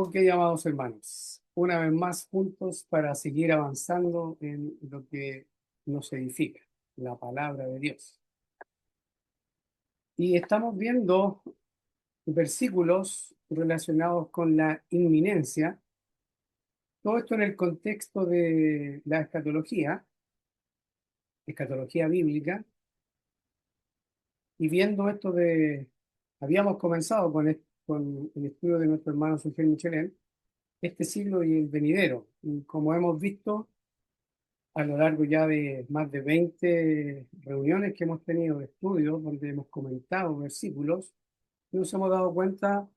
Ok, amados hermanos, una vez más juntos para seguir avanzando en lo que nos edifica, la palabra de Dios. Y estamos viendo versículos relacionados con la inminencia, todo esto en el contexto de la escatología bíblica, y viendo esto habíamos comenzado con el estudio de nuestro hermano Sergio Michelén, este siglo y el venidero. Y como hemos visto, a lo largo ya de más de 20 reuniones que hemos tenido de estudios, donde hemos comentado versículos, nos hemos dado cuenta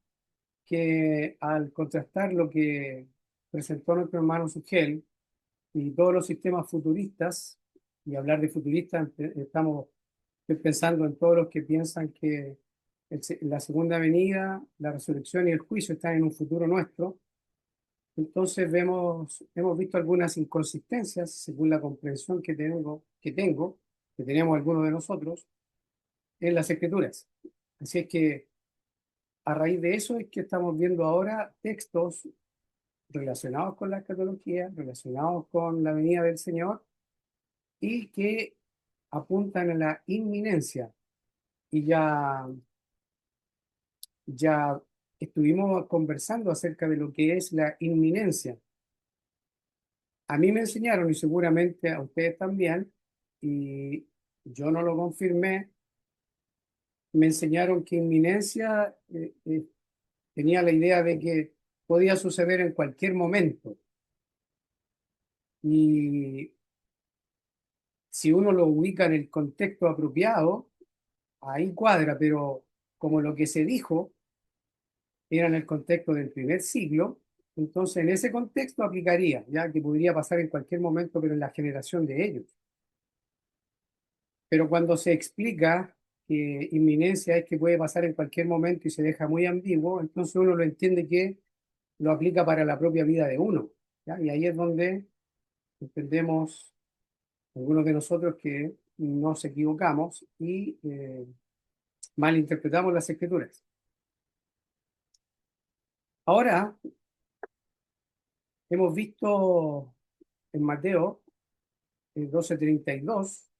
que al contrastar lo que presentó nuestro hermano Sugel y todos los sistemas futuristas, y hablar de futuristas, estamos pensando en todos los que piensan que la segunda venida, la resurrección y el juicio están en un futuro nuestro. Entonces hemos visto algunas inconsistencias según la comprensión que tenemos algunos de nosotros en las escrituras. Así es que a raíz de eso es que estamos viendo ahora textos relacionados con la escatología, relacionados con la venida del Señor y que apuntan a la inminencia. Y ya estuvimos conversando acerca de lo que es la inminencia. A mí me enseñaron, y seguramente a ustedes también, y yo no lo confirmé, me enseñaron que inminencia tenía la idea de que podía suceder en cualquier momento. Y si uno lo ubica en el contexto apropiado, ahí cuadra, pero como lo que se dijo era en el contexto del primer siglo, entonces en ese contexto aplicaría, ya que podría pasar en cualquier momento, pero en la generación de ellos. Pero cuando se explica que inminencia es que puede pasar en cualquier momento y se deja muy ambiguo, entonces uno lo entiende que lo aplica para la propia vida de uno, ¿ya? Y ahí es donde entendemos algunos de nosotros que nos equivocamos y malinterpretamos las escrituras. Ahora hemos visto en Mateo 12:32,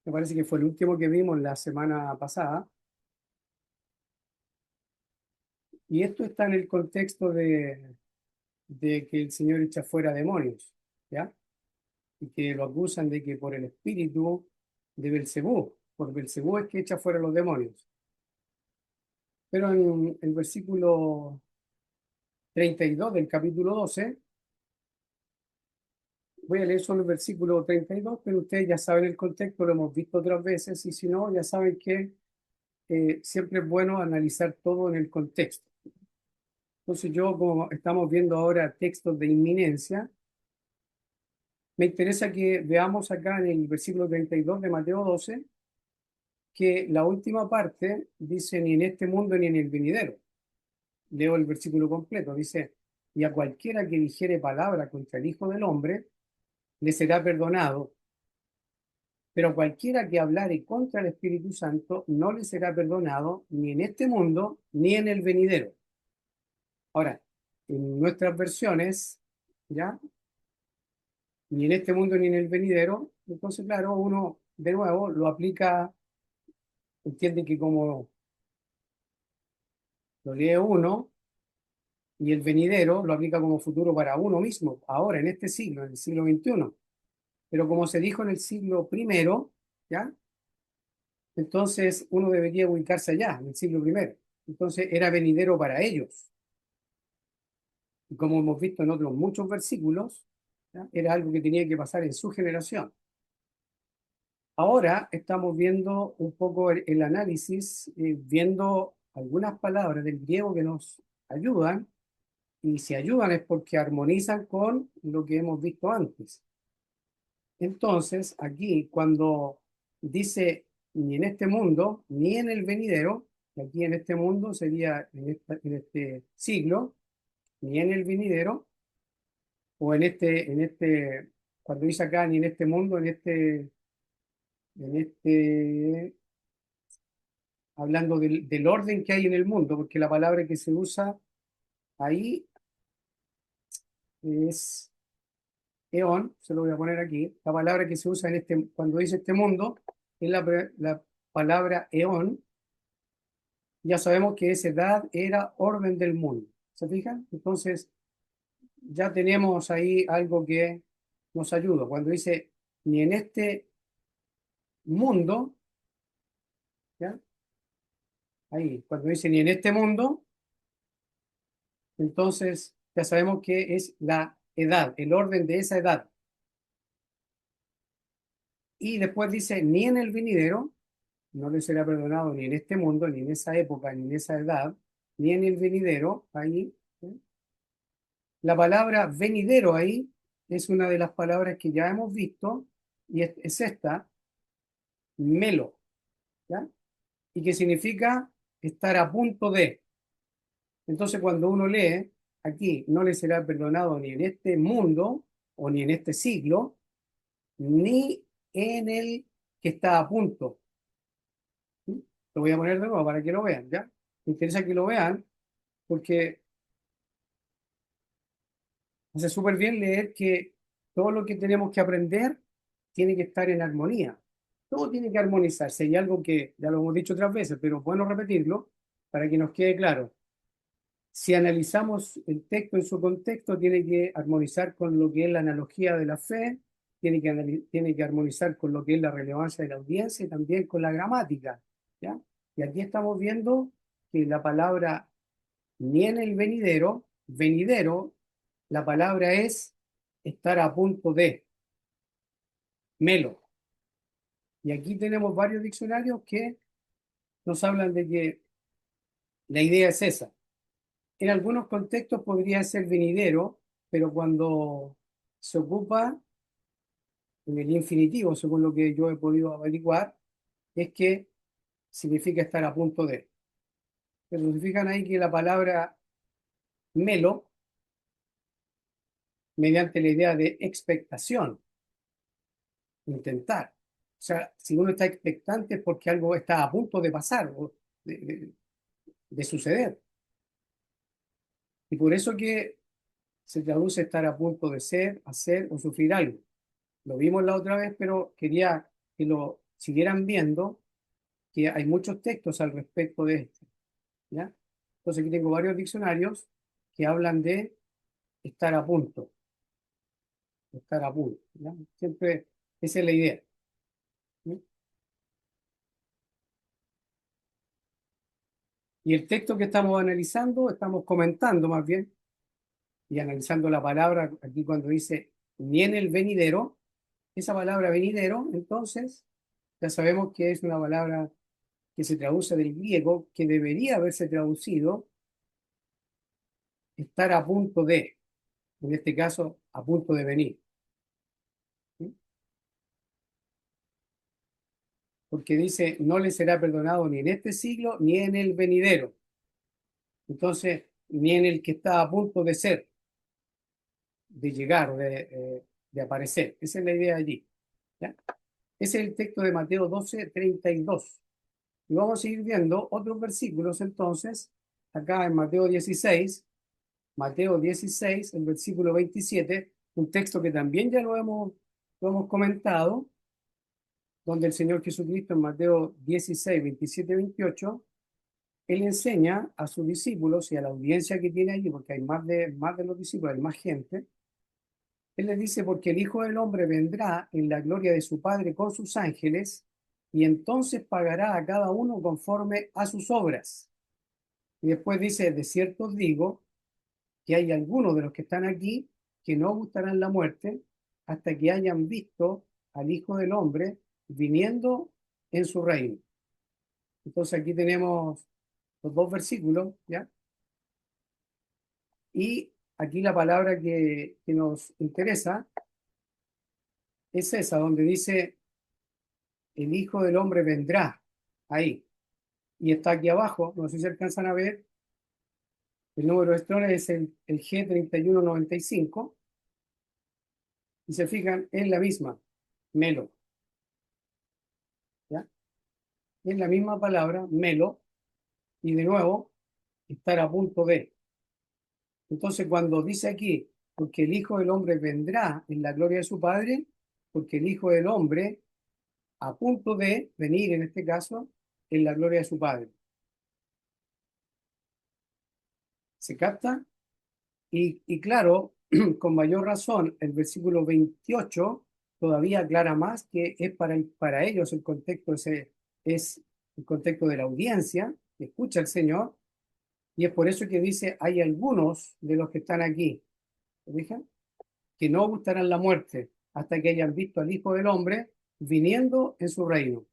me parece que fue el último que vimos la semana pasada, y esto está en el contexto de que el Señor echa fuera demonios, ¿ya? Y que lo acusan de que por el espíritu de Belcebú, por Belcebú es que echa fuera los demonios. Pero en el versículo 32 del capítulo 12, voy a leer solo el versículo 32, pero ustedes ya saben el contexto, lo hemos visto otras veces, y si no, ya saben que siempre es bueno analizar todo en el contexto. Entonces yo, como estamos viendo ahora textos de inminencia, me interesa que veamos acá en el versículo 32 de Mateo 12, que la última parte dice ni en este mundo ni en el venidero. Leo el versículo completo, dice, y a cualquiera que dijere palabra contra el Hijo del Hombre, le será perdonado, pero cualquiera que hablare contra el Espíritu Santo, no le será perdonado ni en este mundo ni en el venidero. Ahora, en nuestras versiones, ¿ya? Ni en este mundo ni en el venidero, entonces, claro, uno de nuevo lo aplica, entiende que como lo lee uno, y el venidero lo aplica como futuro para uno mismo, ahora, en este siglo, en el siglo XXI. Pero como se dijo en el siglo primero, ¿ya? Entonces uno debería ubicarse allá, en el siglo primero. Entonces era venidero para ellos. Y como hemos visto en otros muchos versículos, ¿ya? Era algo que tenía que pasar en su generación. Ahora estamos viendo un poco el análisis, viendo algunas palabras del griego que nos ayudan, y si ayudan es porque armonizan con lo que hemos visto antes. Entonces, aquí cuando dice ni en este mundo, ni en el venidero, que aquí en este mundo sería en este siglo, ni en el venidero, o cuando dice acá ni en este mundo, hablando del orden que hay en el mundo, porque la palabra que se usa ahí es eón, se lo voy a poner aquí. La palabra que se usa en cuando dice este mundo es la palabra eón. Ya sabemos que esa edad era orden del mundo. ¿Se fijan? Entonces, ya tenemos ahí algo que nos ayuda. Cuando dice ni en este mundo, ¿ya? Ahí, cuando dice ni en este mundo, entonces ya sabemos que es la edad, el orden de esa edad. Y después dice ni en el venidero, no le será perdonado ni en este mundo, ni en esa época, ni en esa edad, ni en el venidero, ahí. ¿Sí? La palabra venidero ahí es una de las palabras que ya hemos visto, y es esta, melo, ¿ya? Y que significa estar a punto de. Entonces, cuando uno lee aquí, no le será perdonado ni en este mundo, o ni en este siglo, ni en el que está a punto. ¿Sí? Lo voy a poner de nuevo para que lo vean, ¿ya? Me interesa que lo vean porque hace súper bien leer que todo lo que tenemos que aprender tiene que estar en armonía. Todo tiene que armonizarse. Y algo que ya lo hemos dicho otras veces, pero es bueno repetirlo para que nos quede claro. Si analizamos el texto en su contexto, tiene que armonizar con lo que es la analogía de la fe, tiene que armonizar con lo que es la relevancia de la audiencia y también con la gramática, ¿ya? Y aquí estamos viendo que la palabra ni en el venidero, venidero, la palabra es estar a punto de, melo. Y aquí tenemos varios diccionarios que nos hablan de que la idea es esa. En algunos contextos podría ser venidero, pero cuando se ocupa en el infinitivo, según lo que yo he podido averiguar, es que significa estar a punto de. Pero se fijan ahí que la palabra melo, mediante la idea de expectación, intentar. O sea, si uno está expectante es porque algo está a punto de pasar o de, de- de suceder. Y por eso que se traduce estar a punto de ser, hacer o sufrir algo. Lo vimos la otra vez, pero quería que lo siguieran viendo, que hay muchos textos al respecto de esto, ¿ya? Entonces aquí tengo varios diccionarios que hablan de estar a punto, estar a punto, ¿ya? Siempre esa es la idea, ¿sí? Y el texto que estamos analizando, estamos comentando más bien, y analizando la palabra aquí cuando dice ni en el venidero, esa palabra venidero, entonces ya sabemos que es una palabra que se traduce del griego, que debería haberse traducido estar a punto de, en este caso, a punto de venir. ¿Sí? Porque dice, no le será perdonado ni en este siglo ni en el venidero. Entonces, ni en el que está a punto de ser, de llegar o de aparecer. Esa es la idea allí. ¿Ya? Ese es el texto de Mateo 12:32. Y vamos a seguir viendo otros versículos entonces, acá en Mateo 16, el versículo 27, un texto que también ya lo hemos comentado, donde el Señor Jesucristo en Mateo 16, 27, 28, Él enseña a sus discípulos y a la audiencia que tiene allí, porque hay más de los discípulos, hay más gente. Él les dice, porque el Hijo del Hombre vendrá en la gloria de su Padre con sus ángeles, y entonces pagará a cada uno conforme a sus obras. Y después dice, de cierto os digo, que hay algunos de los que están aquí que no gustarán la muerte hasta que hayan visto al Hijo del Hombre viniendo en su reino. Entonces aquí tenemos los dos versículos, ¿ya? Y aquí la palabra que nos interesa es esa, donde dice, el Hijo del Hombre vendrá, ahí. Y está aquí abajo, no sé si alcanzan a ver, el número de estrella es el G3195, y se fijan, es la misma, melo, ¿ya? Es la misma palabra, melo, y de nuevo, estar a punto de. Entonces, cuando dice aquí, porque el Hijo del Hombre vendrá en la gloria de su Padre, porque el Hijo del Hombre, a punto de venir en este caso, en la gloria de su Padre. ¿Se capta? Y claro, con mayor razón, el versículo 28 todavía aclara más que es para ellos el contexto ese, es el contexto de la audiencia que escucha al Señor, y es por eso que dice, hay algunos de los que están aquí, ¿se fijan? Que no gustarán la muerte hasta que hayan visto al Hijo del Hombre viniendo en su reino.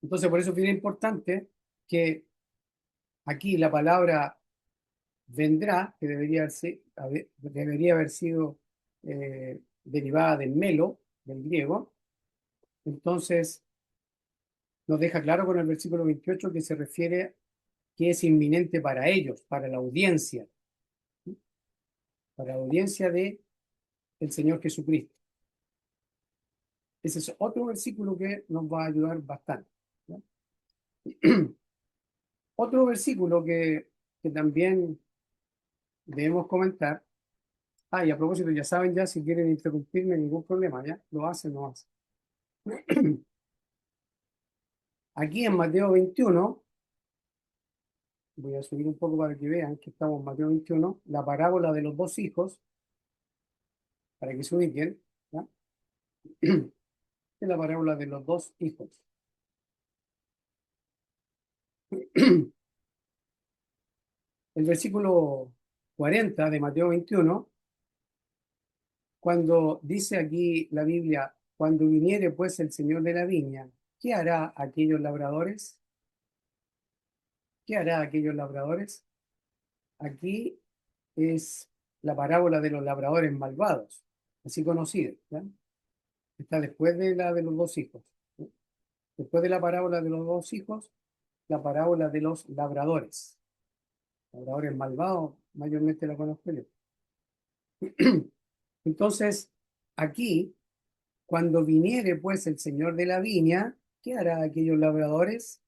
Entonces, por eso es bien importante que aquí la palabra vendrá, que debería haber sido derivada del melo, del griego, entonces nos deja claro con el versículo 28 que se refiere que es inminente para ellos, para la audiencia de el Señor Jesucristo. Ese es otro versículo que nos va a ayudar bastante, ¿no? Otro versículo que también debemos comentar. Ah, y a propósito, ya saben, ya si quieren interrumpirme, ningún problema, ya lo hacen, lo hacen. Aquí en Mateo 21, voy a subir un poco para que vean que estamos en Mateo 21, la parábola de los dos hijos, para que se ubiquen, ¿ya? Es la parábola de los dos hijos. El versículo 40 de Mateo 21, cuando dice aquí la Biblia, cuando viniere pues el Señor de la viña, ¿qué hará aquellos labradores? ¿Qué hará aquellos labradores? Aquí es la parábola de los labradores malvados, así conocida, ¿ya? Está después de la de los dos hijos, ¿no? Después de la parábola de los dos hijos, la parábola de los labradores. Labradores malvados, mayormente la conozco yo. Entonces, aquí, cuando viniere pues el Señor de la viña, ¿qué hará aquellos labradores?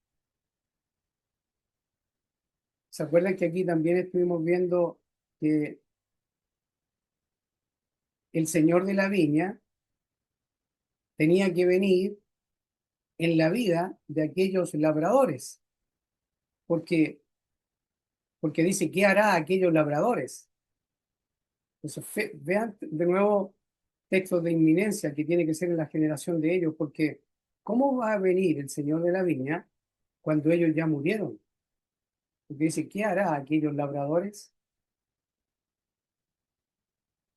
¿Se acuerdan que aquí también estuvimos viendo que el Señor de la viña tenía que venir en la vida de aquellos labradores? Porque, porque dice, ¿qué hará aquellos labradores? Entonces, vean de nuevo textos de inminencia que tiene que ser en la generación de ellos, porque ¿cómo va a venir el Señor de la viña cuando ellos ya murieron? Porque dice, ¿qué hará aquellos labradores?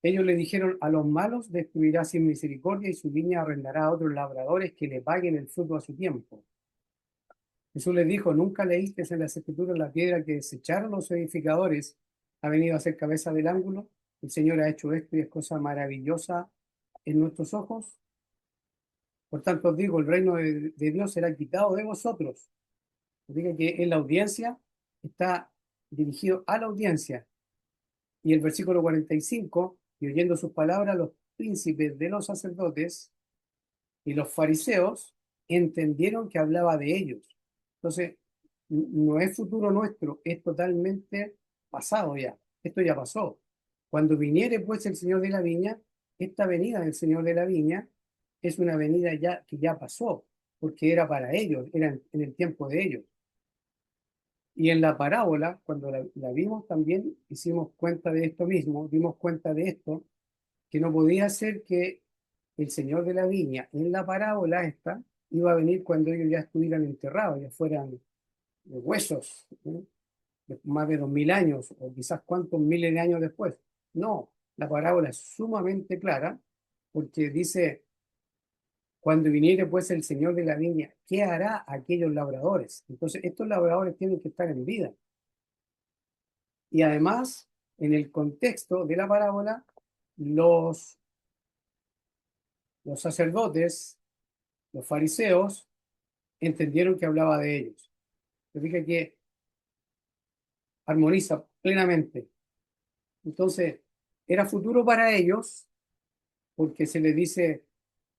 Ellos le dijeron, a los malos destruirá sin misericordia y su viña arrendará a otros labradores que le paguen el fruto a su tiempo. Jesús les dijo, ¿nunca leíste en las Escrituras la piedra que desecharon los edificadores ha venido a ser cabeza del ángulo? El Señor ha hecho esto y es cosa maravillosa en nuestros ojos. Por tanto, os digo, el reino de Dios será quitado de vosotros. Diga que en la audiencia está dirigido a la audiencia. Y el versículo 45, y oyendo sus palabras, los príncipes de los sacerdotes y los fariseos entendieron que hablaba de ellos. Entonces, no es futuro nuestro, es totalmente pasado ya. Esto ya pasó. Cuando viniere pues el Señor de la viña, esta venida del Señor de la viña es una venida ya que ya pasó, porque era para ellos, era en el tiempo de ellos. Y en la parábola, cuando la vimos también, hicimos cuenta de esto mismo, dimos cuenta de esto, que no podía ser que el Señor de la viña en la parábola esta iba a venir cuando ellos ya estuvieran enterrados, ya fueran huesos, ¿no? De más de 2000 años o quizás cuántos miles de años después. No, la parábola es sumamente clara porque dice, cuando viniere pues el Señor de la viña, ¿qué hará aquellos labradores? Entonces, estos labradores tienen que estar en vida. Y además, en el contexto de la parábola, los, los sacerdotes, los fariseos, entendieron que hablaba de ellos. Se fija que armoniza plenamente. Entonces, era futuro para ellos, porque se les dice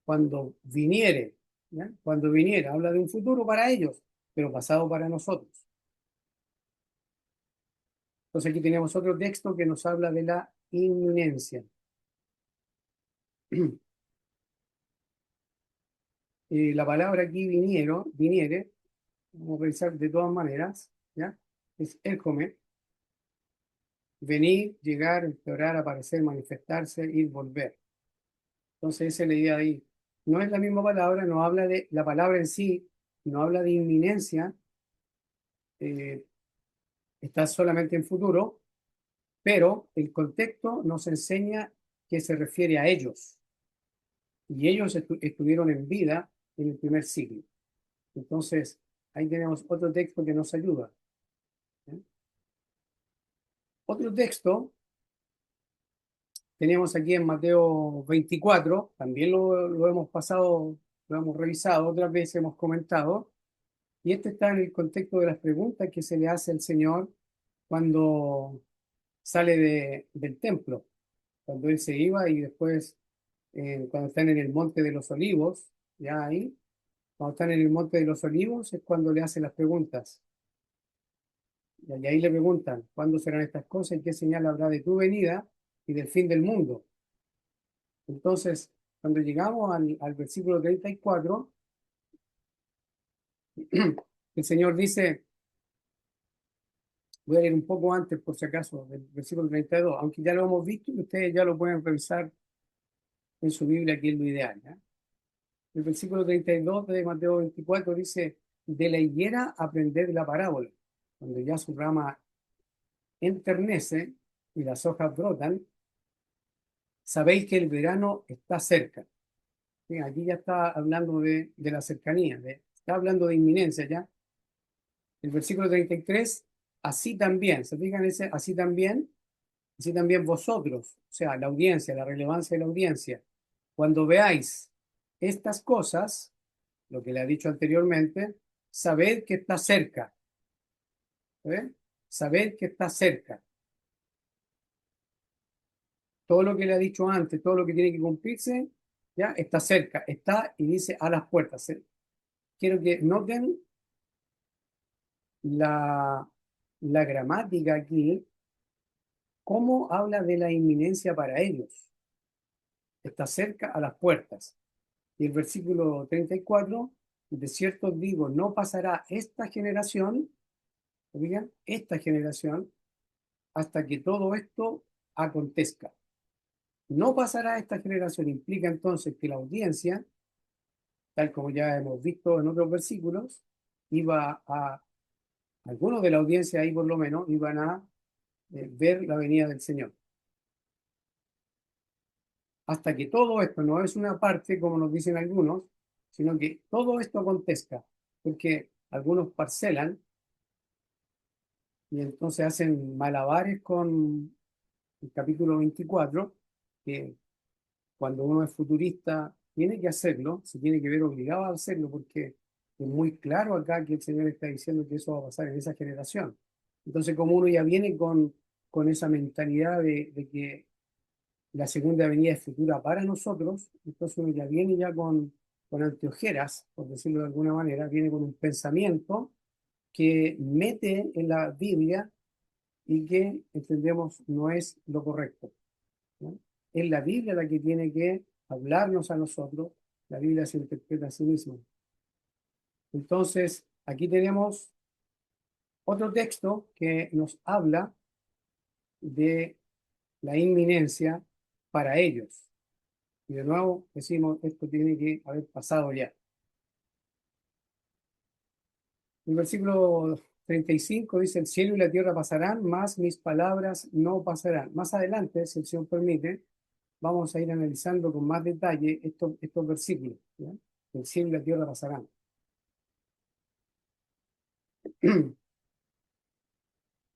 cuando viniere, ¿ya? Cuando viniera, habla de un futuro para ellos, pero pasado para nosotros. Entonces aquí tenemos otro texto que nos habla de la inminencia. La palabra aquí viniere, vamos a revisar de todas maneras, ¿ya? Es erchome, venir, llegar, empeorar, aparecer, manifestarse, ir, volver. Entonces esa es la idea de ahí. No es la misma palabra, no habla de la palabra en sí, no habla de inminencia, eh, está solamente en futuro, pero el contexto nos enseña que se refiere a ellos, y ellos estuvieron en vida en el primer siglo. Entonces, ahí tenemos otro texto que nos ayuda, ¿eh? Otro texto tenemos aquí en Mateo 24, también lo hemos pasado, lo hemos revisado, otras veces hemos comentado, y este está en el contexto de las preguntas que se le hace al Señor cuando sale del templo, cuando él se iba y después, cuando están en el Monte de los Olivos, ya ahí, cuando están en el Monte de los Olivos es cuando le hacen las preguntas. Y ahí le preguntan, ¿cuándo serán estas cosas y qué señal habrá de tu venida y del fin del mundo? Entonces, cuando llegamos al versículo 34, el Señor dice, voy a leer un poco antes por si acaso, del versículo 32, aunque ya lo hemos visto y ustedes ya lo pueden revisar en su Biblia, que es lo ideal, ¿ya? El versículo 32 de Mateo 24 dice, de la higuera aprended la parábola, cuando ya su rama enternece y las hojas brotan, sabéis que el verano está cerca. Sí, aquí ya está hablando de la cercanía, está hablando de inminencia ya. El versículo 33, así también, ¿se fijan ese así también vosotros, o sea, la audiencia, la relevancia de la audiencia, cuando veáis estas cosas, lo que le ha dicho anteriormente, sabed que está cerca, ¿eh? Sabed que está cerca. Todo lo que le ha dicho antes, todo lo que tiene que cumplirse, ya está cerca, está y dice a las puertas. Quiero que noten la, la gramática aquí, cómo habla de la inminencia para ellos. Está cerca a las puertas. Y el versículo 34, de cierto os digo, no pasará esta generación, oigan, esta generación, hasta que todo esto acontezca. No pasará esta generación, implica entonces que la audiencia, tal como ya hemos visto en otros versículos, iba a, algunos de la audiencia ahí por lo menos, iban a ver la venida del Señor. Hasta que todo esto no es una parte, como nos dicen algunos, sino que todo esto acontezca, porque algunos parcelan y entonces hacen malabares con el capítulo 24, que cuando uno es futurista tiene que hacerlo, se tiene que ver obligado a hacerlo, porque es muy claro acá que el Señor está diciendo que eso va a pasar en esa generación. Entonces, como uno ya viene con esa mentalidad de que la segunda venida es futura para nosotros, entonces uno ya viene ya con anteojeras, por decirlo de alguna manera, viene con un pensamiento que mete en la Biblia y que entendemos no es lo correcto, ¿no? Es la Biblia la que tiene que hablarnos a nosotros, la Biblia se interpreta a sí misma. Entonces, aquí tenemos otro texto que nos habla de la inminencia para ellos. Y de nuevo decimos, esto tiene que haber pasado ya. El versículo 35 dice, el cielo y la tierra pasarán, mas mis palabras no pasarán. Más adelante, si el Señor permite, vamos a ir analizando con más detalle estos versículos, ¿ya? El cielo y la tierra pasarán.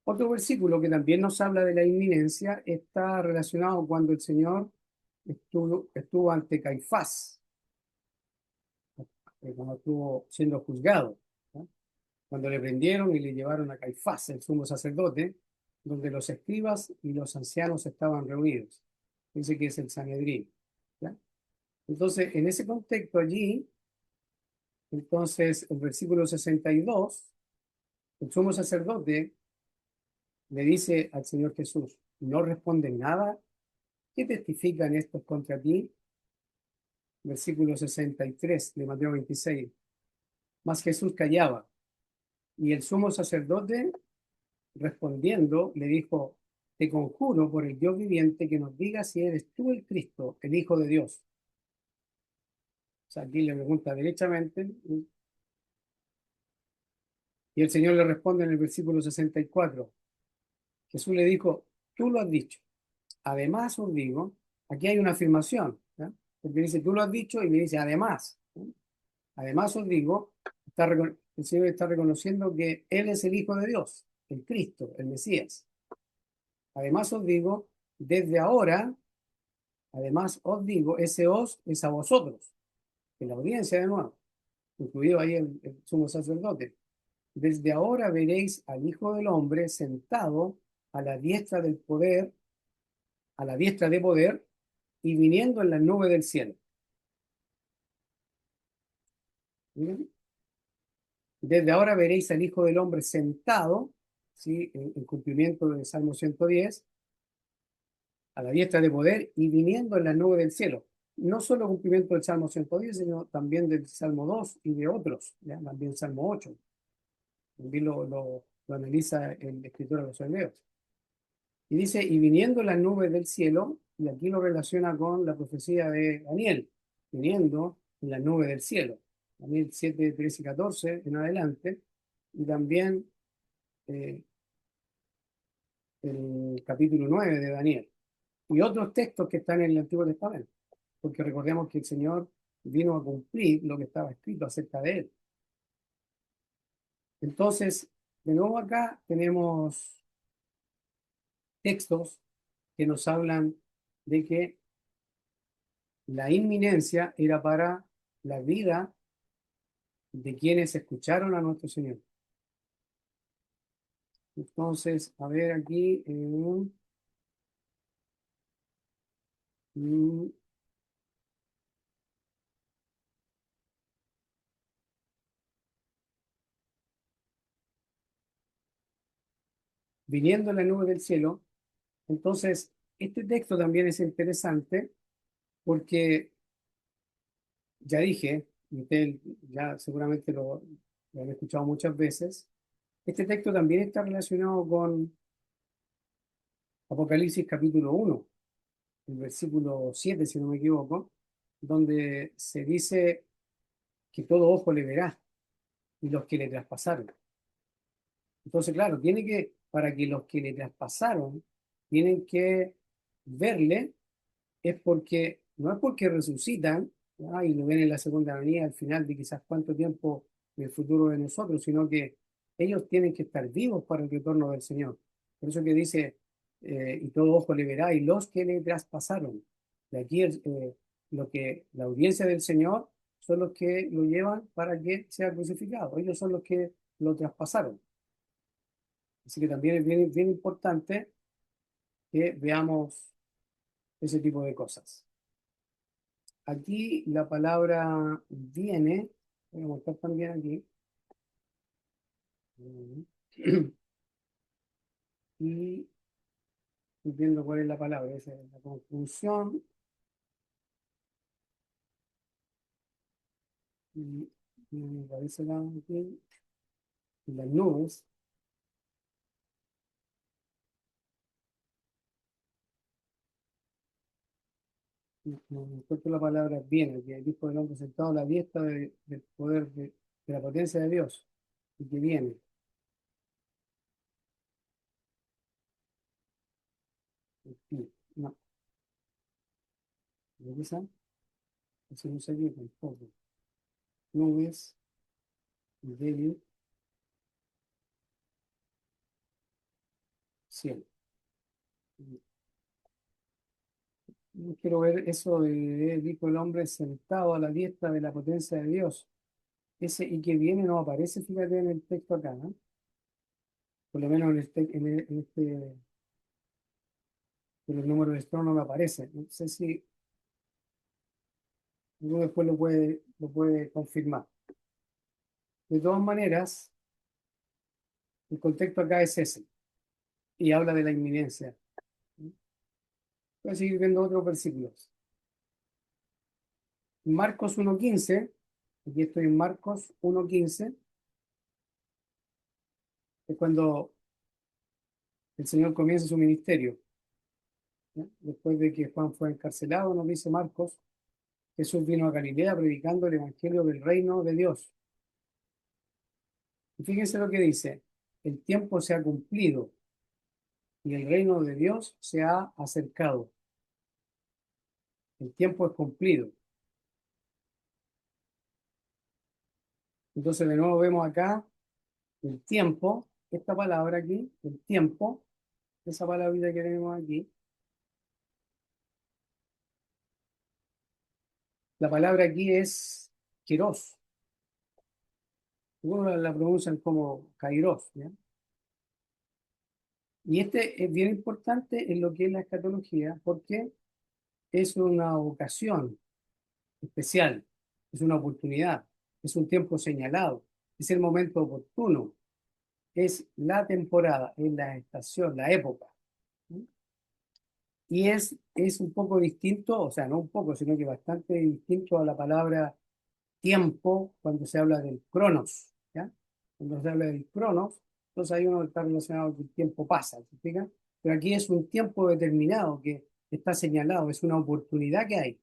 Otro versículo que también nos habla de la inminencia está relacionado cuando el Señor estuvo ante Caifás, cuando estuvo siendo juzgado, ¿ya? Cuando le prendieron y le llevaron a Caifás, el sumo sacerdote, donde los escribas y los ancianos estaban reunidos. Dice que es el Sanedrín, ¿ya? Entonces, en ese contexto allí, entonces el versículo 62, el sumo sacerdote le dice al Señor Jesús, no responde nada. ¿Qué testifican estos contra ti? Versículo 63 de Mateo 26. Mas Jesús callaba, y el sumo sacerdote, respondiendo, le dijo, te conjuro por el Dios viviente que nos digas si eres tú el Cristo, el Hijo de Dios. O sea, aquí le pregunta derechamente, y el Señor le responde en el versículo 64. Jesús le dijo, tú lo has dicho. Además os digo, aquí hay una afirmación, ¿ya? Porque dice, tú lo has dicho, y me dice, además. ¿No? Además os digo, el Señor está reconociendo que Él es el Hijo de Dios, el Cristo, el Mesías. Además os digo, desde ahora, además os digo, ese os es a vosotros, en la audiencia de nuevo, incluido ahí el sumo sacerdote. Desde ahora veréis al Hijo del Hombre sentado a la diestra del poder, a la diestra de poder, y viniendo en la nube del cielo. ¿Bien? Desde ahora veréis al Hijo del Hombre sentado, ¿sí? En cumplimiento del Salmo 110, a la diestra de poder y viniendo en la nube del cielo. No solo cumplimiento del Salmo 110, sino también del Salmo 2 y de otros, ¿ya? También Salmo 8. También lo analiza el escritor de los Hebreos. Y dice, y viniendo en la nube del cielo, y aquí lo relaciona con la profecía de Daniel, viniendo en la nube del cielo. Daniel 7, 13 y 14 en adelante, y también eh, el capítulo 9 de Daniel, y otros textos que están en el Antiguo Testamento, porque recordemos que el Señor vino a cumplir lo que estaba escrito acerca de él. Entonces, de nuevo acá tenemos textos que nos hablan de que la inminencia era para la vida de quienes escucharon a nuestro Señor. Entonces, a ver aquí, mm, viniendo en la nube del cielo. Entonces, este texto también es interesante porque ya dije, y usted ya seguramente lo han escuchado muchas veces, este texto también está relacionado con Apocalipsis capítulo 1, el versículo 7 si no me equivoco, donde se dice que todo ojo le verá y los que le traspasaron. Entonces, claro, para que los que le traspasaron tienen que verle, no es porque resucitan, y lo ven en la segunda venida al final de quizás cuánto tiempo en el futuro de nosotros, sino que ellos tienen que estar vivos para el retorno del Señor. Por eso que dice, y todo ojo le verá, y los que le traspasaron. De aquí la audiencia del Señor son los que lo llevan para que sea crucificado. Ellos son los que lo traspasaron. Así que también es bien, bien importante que veamos ese tipo de cosas. Aquí la palabra viene, voy a mostrar también aquí, y viendo cuál es la palabra, esa es la conclusión, y me parece aquí, y las nubes, no encuentro la palabra viene, que el Hijo del Hombre sentado a la diestra del poder de la potencia de Dios, y que viene. No, ¿lo usan? Así no sé qué tampoco. Nubes, del cielo. No quiero ver eso dijo el hombre sentado a la diestra de la potencia de Dios. Ese y que viene no aparece, fíjate, en el texto acá, ¿no? Por lo menos en el número de Strong no me aparece. No sé si uno después lo puede confirmar. De todas maneras, el contexto acá es ese. y habla de la inminencia. Voy a seguir viendo otros versículos. Marcos 1:15, aquí estoy en Marcos 1:15, es cuando el Señor comienza su ministerio, ¿no? Después de que Juan fue encarcelado, nos dice Marcos, Jesús vino a Galilea predicando el evangelio del reino de Dios. Y fíjense lo que dice, el tiempo se ha cumplido y el reino de Dios se ha acercado. El tiempo es cumplido. Entonces de nuevo vemos acá el tiempo, esta palabra aquí, el tiempo, esa palabrita que tenemos aquí. La palabra aquí es kairos. Algunos la pronuncian como kairos, ¿ya? Y este es bien importante en lo que es la escatología, porque es una ocasión especial, es una oportunidad, es un tiempo señalado, es el momento oportuno, es la temporada, es la estación, la época, ¿sí? Y es un poco distinto, o sea, no un poco, sino que bastante distinto a la palabra tiempo cuando se habla del cronos, ¿ya? Cuando se habla del cronos, entonces ahí uno está relacionado que el tiempo pasa, ¿se fijan? Pero aquí es un tiempo determinado que está señalado, es una oportunidad que hay.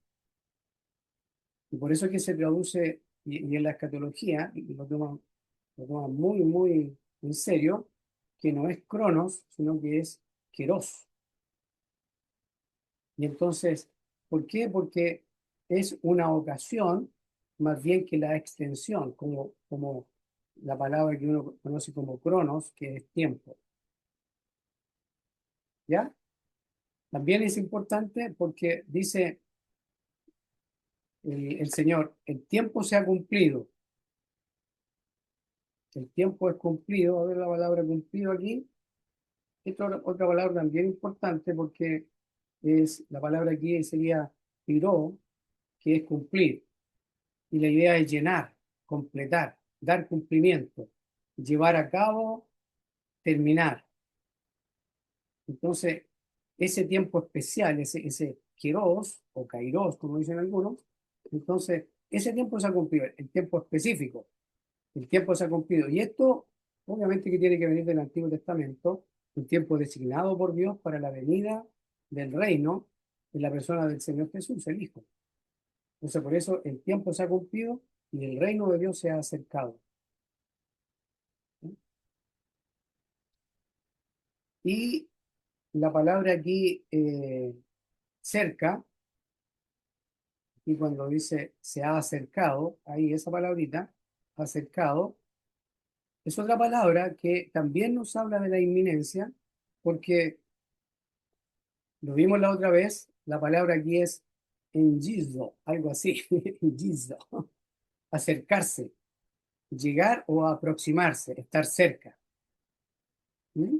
Y por eso es que se traduce, y en la escatología, y lo toman muy, muy en serio, que no es cronos, sino que es keros. Y entonces, ¿por qué? Porque es una ocasión más bien que la extensión, como la palabra que uno conoce como cronos, que es tiempo. ¿Ya? También es importante porque dice el Señor, el tiempo se ha cumplido. El tiempo es cumplido. A ver la palabra cumplido aquí. Esta otra palabra también importante porque es la palabra aquí sería piró, que es cumplir. Y la idea es llenar, completar, dar cumplimiento, llevar a cabo, terminar. Entonces, ese tiempo especial, ese kairos o kairos, como dicen algunos, entonces, ese tiempo se ha cumplido, el tiempo específico, el tiempo se ha cumplido. Y esto, obviamente, que tiene que venir del Antiguo Testamento, un tiempo designado por Dios para la venida del reino en la persona del Señor Jesús, el Hijo. Entonces, por eso el tiempo se ha cumplido y el reino de Dios se ha acercado. Y la palabra aquí, cerca, y cuando dice se ha acercado, ahí esa palabrita, acercado, es otra palabra que también nos habla de la inminencia, porque lo vimos la otra vez, la palabra aquí es engizo, algo así, engizo, acercarse, llegar o aproximarse, estar cerca. ¿Mm?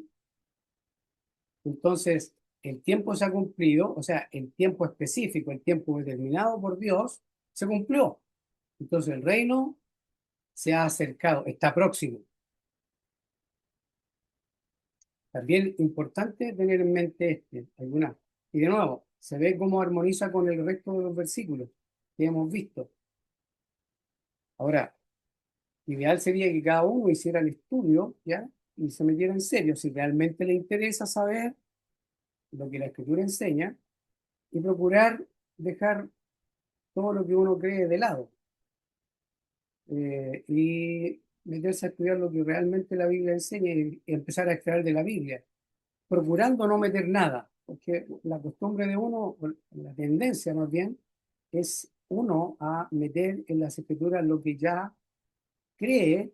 Entonces, el tiempo se ha cumplido, o sea, el tiempo específico, el tiempo determinado por Dios, se cumplió. Entonces, el reino se ha acercado, está próximo. También importante tener en mente alguna. Y de nuevo, se ve cómo armoniza con el resto de los versículos que hemos visto. Ahora, ideal sería que cada uno hiciera el estudio, ¿ya? Y se metiera en serio, si realmente le interesa saber lo que la Escritura enseña, y procurar dejar todo lo que uno cree de lado, y meterse a estudiar lo que realmente la Biblia enseña y empezar a extraer de la Biblia, procurando no meter nada, porque la costumbre de uno, o la tendencia más bien, es uno a meter en las escrituras lo que ya cree,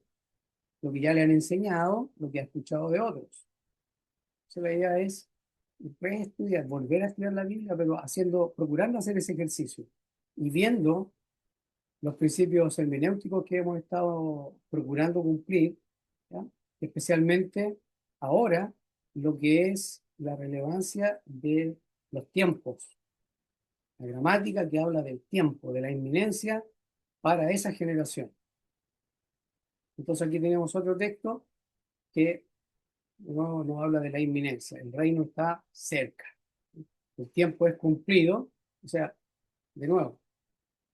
lo que ya le han enseñado, lo que ha escuchado de otros. Entonces la idea es reestudiar, volver a estudiar la Biblia, pero procurando hacer ese ejercicio y viendo los principios hermenéuticos que hemos estado procurando cumplir, ¿ya? Especialmente ahora lo que es la relevancia de los tiempos, la gramática que habla del tiempo, de la inminencia para esa generación. Entonces aquí tenemos otro texto que no habla de la inminencia, el reino está cerca, el tiempo es cumplido, o sea, de nuevo,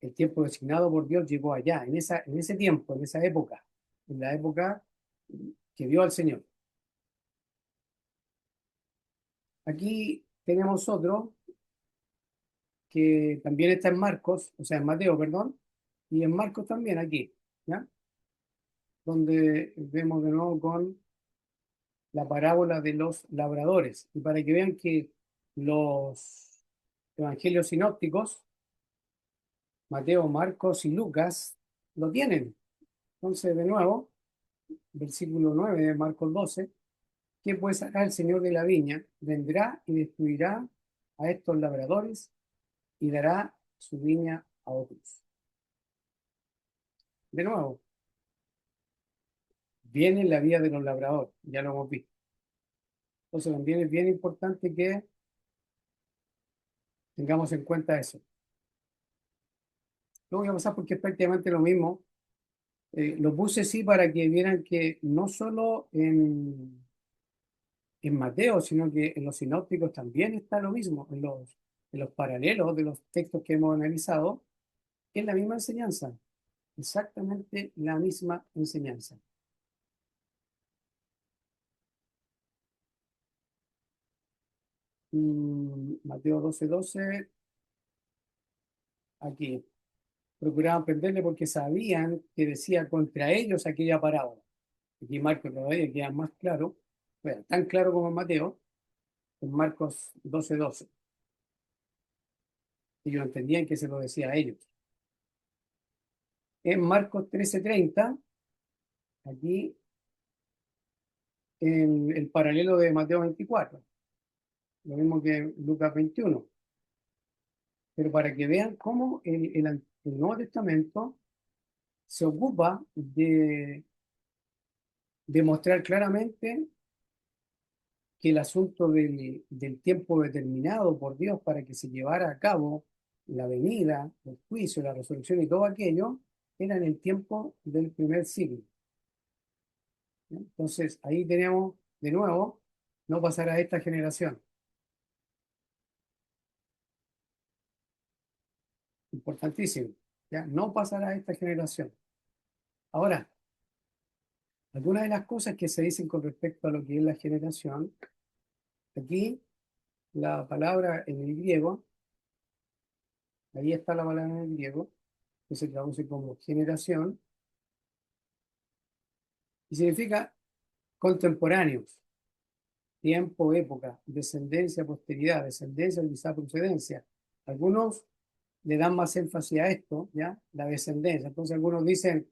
el tiempo designado por Dios llegó allá, en ese tiempo, en esa época, en la época que vio al Señor. Aquí tenemos otro que también está en Marcos, o sea, en Mateo, perdón, y en Marcos también aquí, ¿ya? Donde vemos de nuevo con la parábola de los labradores. Y para que vean que los evangelios sinópticos, Mateo, Marcos y Lucas, lo tienen. Entonces, de nuevo, versículo 9 de Marcos 12, ¿qué pues hará el Señor de la viña? Vendrá y destruirá a estos labradores y dará su viña a otros. De nuevo, viene la vida de los labradores, ya lo hemos visto. Entonces también es bien importante que tengamos en cuenta eso. Lo voy a pasar porque es prácticamente lo mismo. Lo puse sí para que vieran que no solo en Mateo, sino que en los sinópticos también está lo mismo, en los paralelos de los textos que hemos analizado, es la misma enseñanza, exactamente la misma enseñanza. Mateo 12:12, aquí. Procuraban prenderle porque sabían que decía contra ellos aquella parábola. Aquí Marcos todavía queda más claro, bueno, tan claro como en Mateo, en Marcos 12:12. Ellos entendían que se lo decía a ellos. En Marcos 13:30, aquí en el paralelo de Mateo 24, lo mismo que en Lucas 21, pero para que vean cómo el Nuevo Testamento se ocupa de demostrar claramente que el asunto del tiempo determinado por Dios para que se llevara a cabo la venida, el juicio, la resurrección y todo aquello, era en el tiempo del primer siglo. ¿Sí? Entonces, ahí tenemos de nuevo, no pasará a esta generación. Importantísimo. ¿Ya? No pasará a esta generación. Ahora, algunas de las cosas que se dicen con respecto a lo que es la generación, aquí la palabra en el griego, ahí está la palabra en el griego, que se traduce como generación, y significa contemporáneos, tiempo, época, descendencia, posteridad, descendencia, quizá procedencia. Algunos le dan más énfasis a esto, ¿ya? La descendencia. Entonces algunos dicen,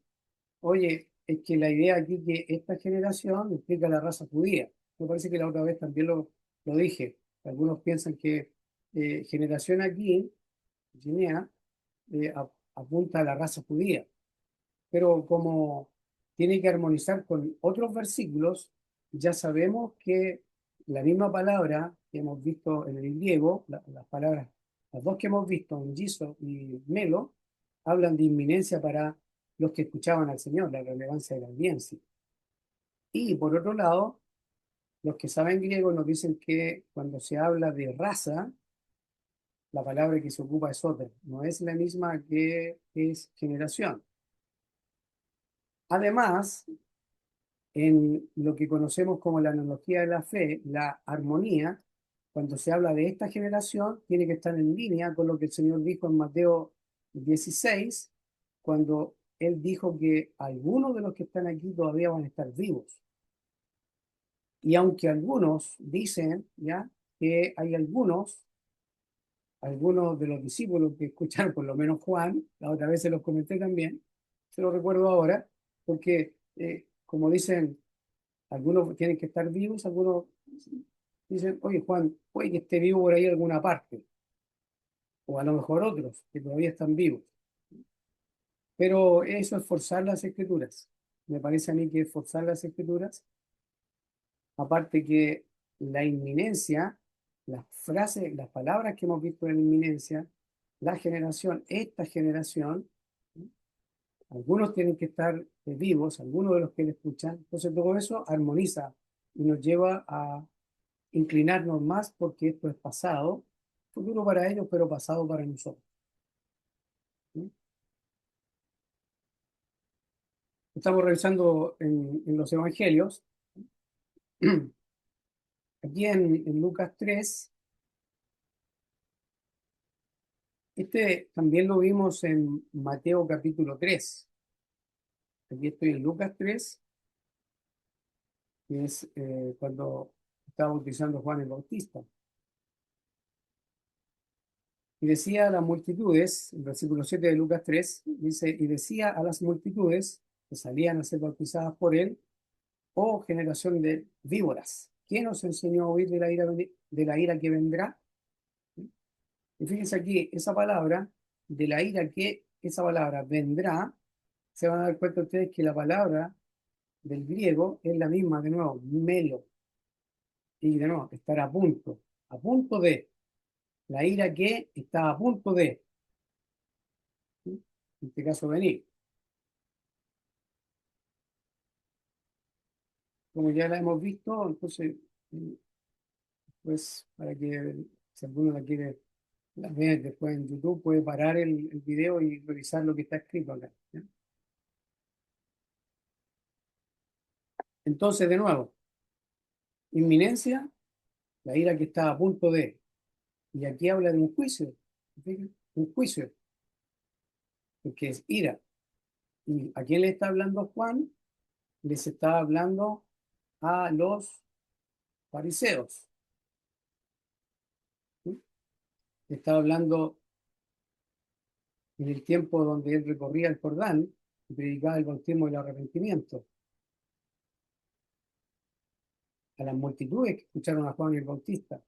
oye, es que la idea aquí que esta generación implica la raza judía. Me parece que la otra vez también lo dije. Algunos piensan que generación aquí, Guinea, apunta a la raza judía, pero como tiene que armonizar con otros versículos, ya sabemos que la misma palabra que hemos visto en el griego, las palabras, las dos que hemos visto, Giso y Melo, hablan de inminencia para los que escuchaban al Señor, la relevancia de la audiencia. Y por otro lado, los que saben griego nos dicen que cuando se habla de raza, la palabra que se ocupa es otra, no es la misma que es generación. Además, en lo que conocemos como la analogía de la fe, la armonía, cuando se habla de esta generación, tiene que estar en línea con lo que el Señor dijo en Mateo 16, cuando Él dijo que algunos de los que están aquí todavía van a estar vivos. Y aunque algunos dicen, ¿ya?, que hay algunos de los discípulos que escucharon, por lo menos Juan, la otra vez se los comenté también, se lo recuerdo ahora, porque como dicen, algunos tienen que estar vivos, algunos dicen, oye Juan, puede que esté vivo por ahí en alguna parte, o a lo mejor otros que todavía están vivos. Pero eso es forzar las escrituras. Me parece a mí que es forzar las escrituras, aparte que la inminencia, las frases, las palabras que hemos visto en la inminencia, la generación, esta generación, algunos tienen que estar vivos, algunos de los que le escuchan, entonces todo eso armoniza y nos lleva a inclinarnos más porque esto es pasado, futuro para ellos, pero pasado para nosotros. ¿Sí? Estamos revisando en los evangelios. Aquí en Lucas 3, este también lo vimos en Mateo capítulo 3. Aquí estoy en Lucas 3, que es cuando estaba bautizando Juan el Bautista. Y decía a las multitudes, el versículo 7 de Lucas 3, dice, y decía a las multitudes que salían a ser bautizadas por él, oh generación de víboras, ¿quién os enseñó a huir de la ira que vendrá? Y fíjense aquí, esa palabra, de la ira que esa palabra vendrá, se van a dar cuenta ustedes que la palabra del griego es la misma, de nuevo, melo, y de nuevo, estar a punto de, la ira que está a punto de, ¿sí? En este caso venir. Como ya la hemos visto, entonces, pues para que si alguno la quiere la ver después en YouTube, puede parar el video y revisar lo que está escrito acá. ¿Ya? Entonces, de nuevo, inminencia, la ira que está a punto de, y aquí habla de un juicio, ¿sí? Un juicio, porque es ira. ¿Y a quién le está hablando Juan? Les está hablando a los fariseos. ¿Sí? Está hablando en el tiempo donde él recorría el Jordán y predicaba el bautismo y el arrepentimiento. A las multitudes que escucharon a Juan el Bautista.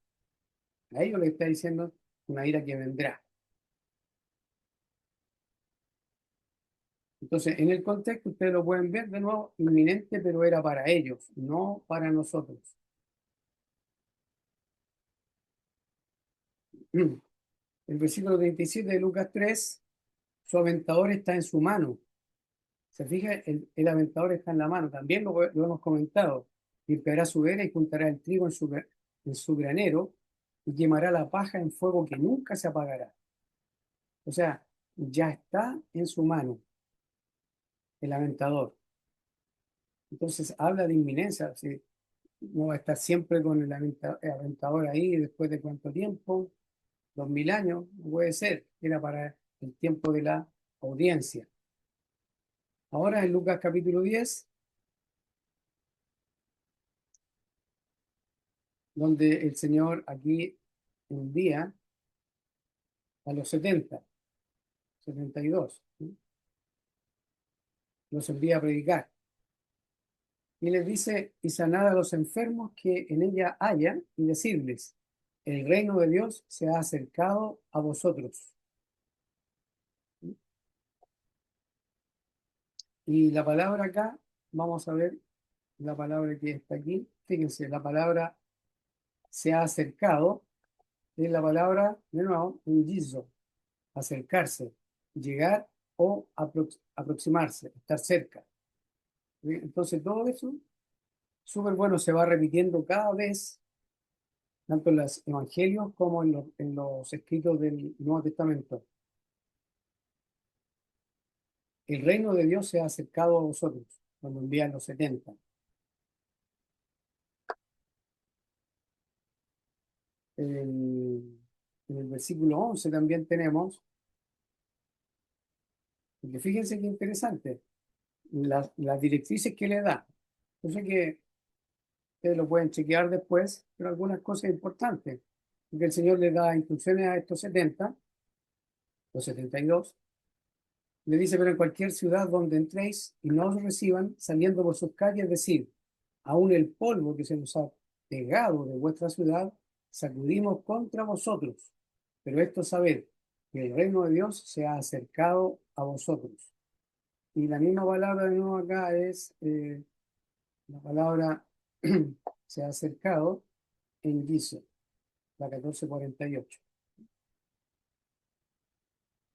A ellos les está diciendo una ira que vendrá. Entonces, en el contexto, ustedes lo pueden ver de nuevo, inminente, pero era para ellos, no para nosotros. El versículo 37 de Lucas 3, su aventador está en su mano. Se fija, el aventador está en la mano. También lo hemos comentado. Limpiará su era y juntará el trigo en su granero y quemará la paja en fuego que nunca se apagará. O sea, ya está en su mano el aventador. Entonces habla de inminencia. ¿Sí? No va a estar siempre con el aventador ahí después de cuánto tiempo, 2000 años, no puede ser. Era para el tiempo de la audiencia. Ahora en Lucas capítulo 10, donde el Señor aquí envía a los 72, ¿sí? Los envía a predicar. Y les dice, y sanad a los enfermos que en ella haya, y decirles, el reino de Dios se ha acercado a vosotros. Y la palabra acá, vamos a ver la palabra que está aquí. Fíjense, la palabra se ha acercado, es la palabra, de nuevo, ungizo, acercarse, llegar o aproximarse, estar cerca. ¿Sí? Entonces todo eso, súper bueno, se va repitiendo cada vez, tanto en los evangelios como en los escritos del Nuevo Testamento. El reino de Dios se ha acercado a vosotros, cuando envían los 70. En el versículo 11 también tenemos, porque fíjense qué interesante, las directrices que le da. Yo sé que ustedes lo pueden chequear después, pero algunas cosas importantes, porque el Señor le da instrucciones a estos 70, los 72, le dice, pero en cualquier ciudad donde entréis y no os reciban, saliendo por sus calles, decir, aún el polvo que se nos ha pegado de vuestra ciudad, sacudimos contra vosotros. Pero esto sabed, que el reino de Dios se ha acercado a vosotros. Y la misma palabra de nuevo acá es la palabra se ha acercado en Gizo, la 1448.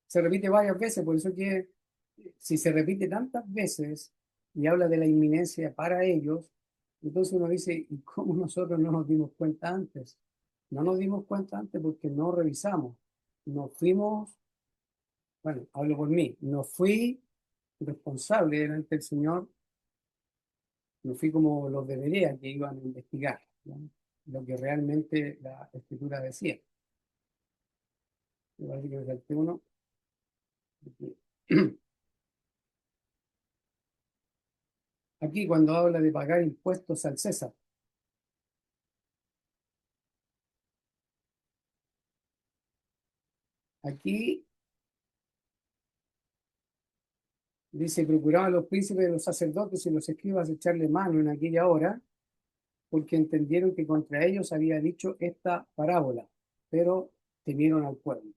Se repite varias veces, por eso que si se repite tantas veces y habla de la inminencia para ellos, Entonces uno dice, ¿y cómo nosotros no nos dimos cuenta antes? No nos dimos cuenta antes porque no revisamos. Nos fuimos, bueno, hablo por mí, no fui responsable delante del Señor, no fui como los debería que iban a investigar, ¿no? Lo que realmente la Escritura decía. Me parece que me salté uno. Aquí cuando habla de pagar impuestos al César, aquí dice, procuraban los príncipes de los sacerdotes y los escribas echarle mano en aquella hora, porque entendieron que contra ellos había dicho esta parábola, pero temieron al pueblo.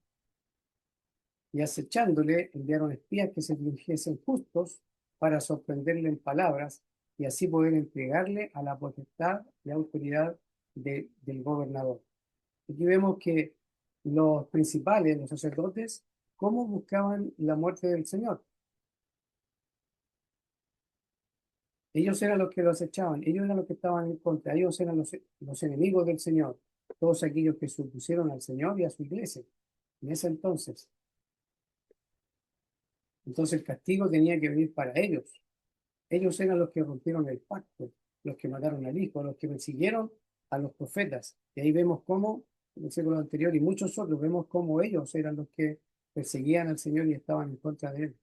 Y acechándole, enviaron espías que se fingiesen justos para sorprenderle en palabras y así poder entregarle a la potestad y autoridad del gobernador. Aquí vemos que los principales, los sacerdotes, cómo buscaban la muerte del Señor. Ellos eran los que lo acechaban, ellos eran los que estaban en contra, ellos eran los enemigos del Señor, todos aquellos que se opusieron al Señor y a su iglesia en ese entonces. Entonces el castigo tenía que venir para ellos. Ellos eran los que rompieron el pacto, los que mataron al Hijo, los que persiguieron a los profetas. Y ahí vemos cómo, en el século anterior y muchos otros, vemos cómo ellos eran los que perseguían al Señor y estaban en contra de él.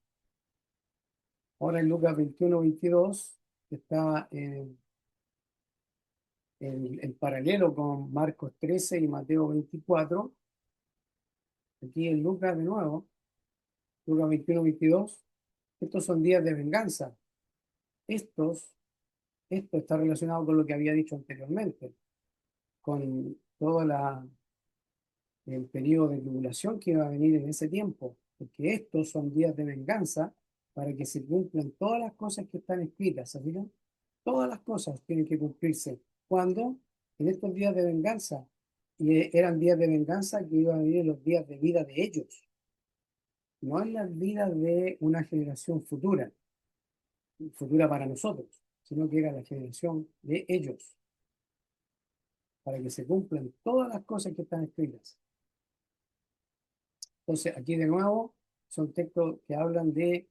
Ahora en Lucas 21-22 está en paralelo con Marcos 13 y Mateo 24. Aquí en Lucas de nuevo, Lucas 21-22, estos son días de venganza. Estos, esto está relacionado con lo que había dicho anteriormente, con todo el periodo de tribulación que iba a venir en ese tiempo, porque estos son días de venganza para que se cumplan todas las cosas que están escritas, ¿se fijan? Todas las cosas tienen que cumplirse. Cuando en estos días de venganza, y eran días de venganza que iban a venir en los días de vida de ellos, no en las vidas de una generación futura, futura para nosotros, sino que era la generación de ellos, para que se cumplan todas las cosas que están escritas. Entonces, aquí de nuevo son textos que hablan de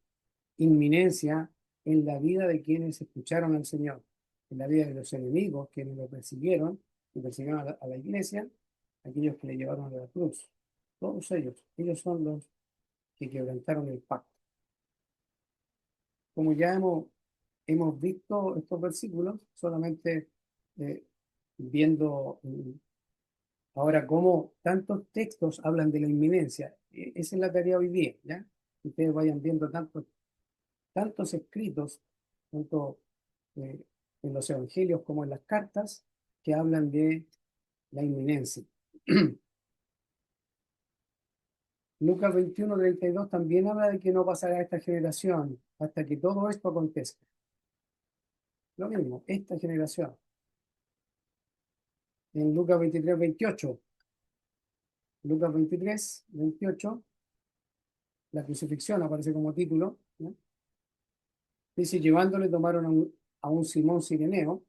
inminencia en la vida de quienes escucharon al Señor, en la vida de los enemigos, quienes lo persiguieron y persiguieron a la iglesia, aquellos que le llevaron a la cruz. Todos ellos son los que quebrantaron el pacto. Como ya hemos visto estos versículos, solamente eh, viendo ahora cómo tantos textos hablan de la inminencia. Esa es la tarea hoy día, ¿ya? Ustedes vayan viendo tantos escritos, tanto eh, en los evangelios como en las cartas, que hablan de la inminencia. Lucas 21:32 también habla de que no pasará esta generación hasta que todo esto acontezca. Lo mismo, esta generación. En Lucas 23:28, la crucifixión aparece como título, ¿no? Dice, llevándole tomaron a un Simón Cireneo,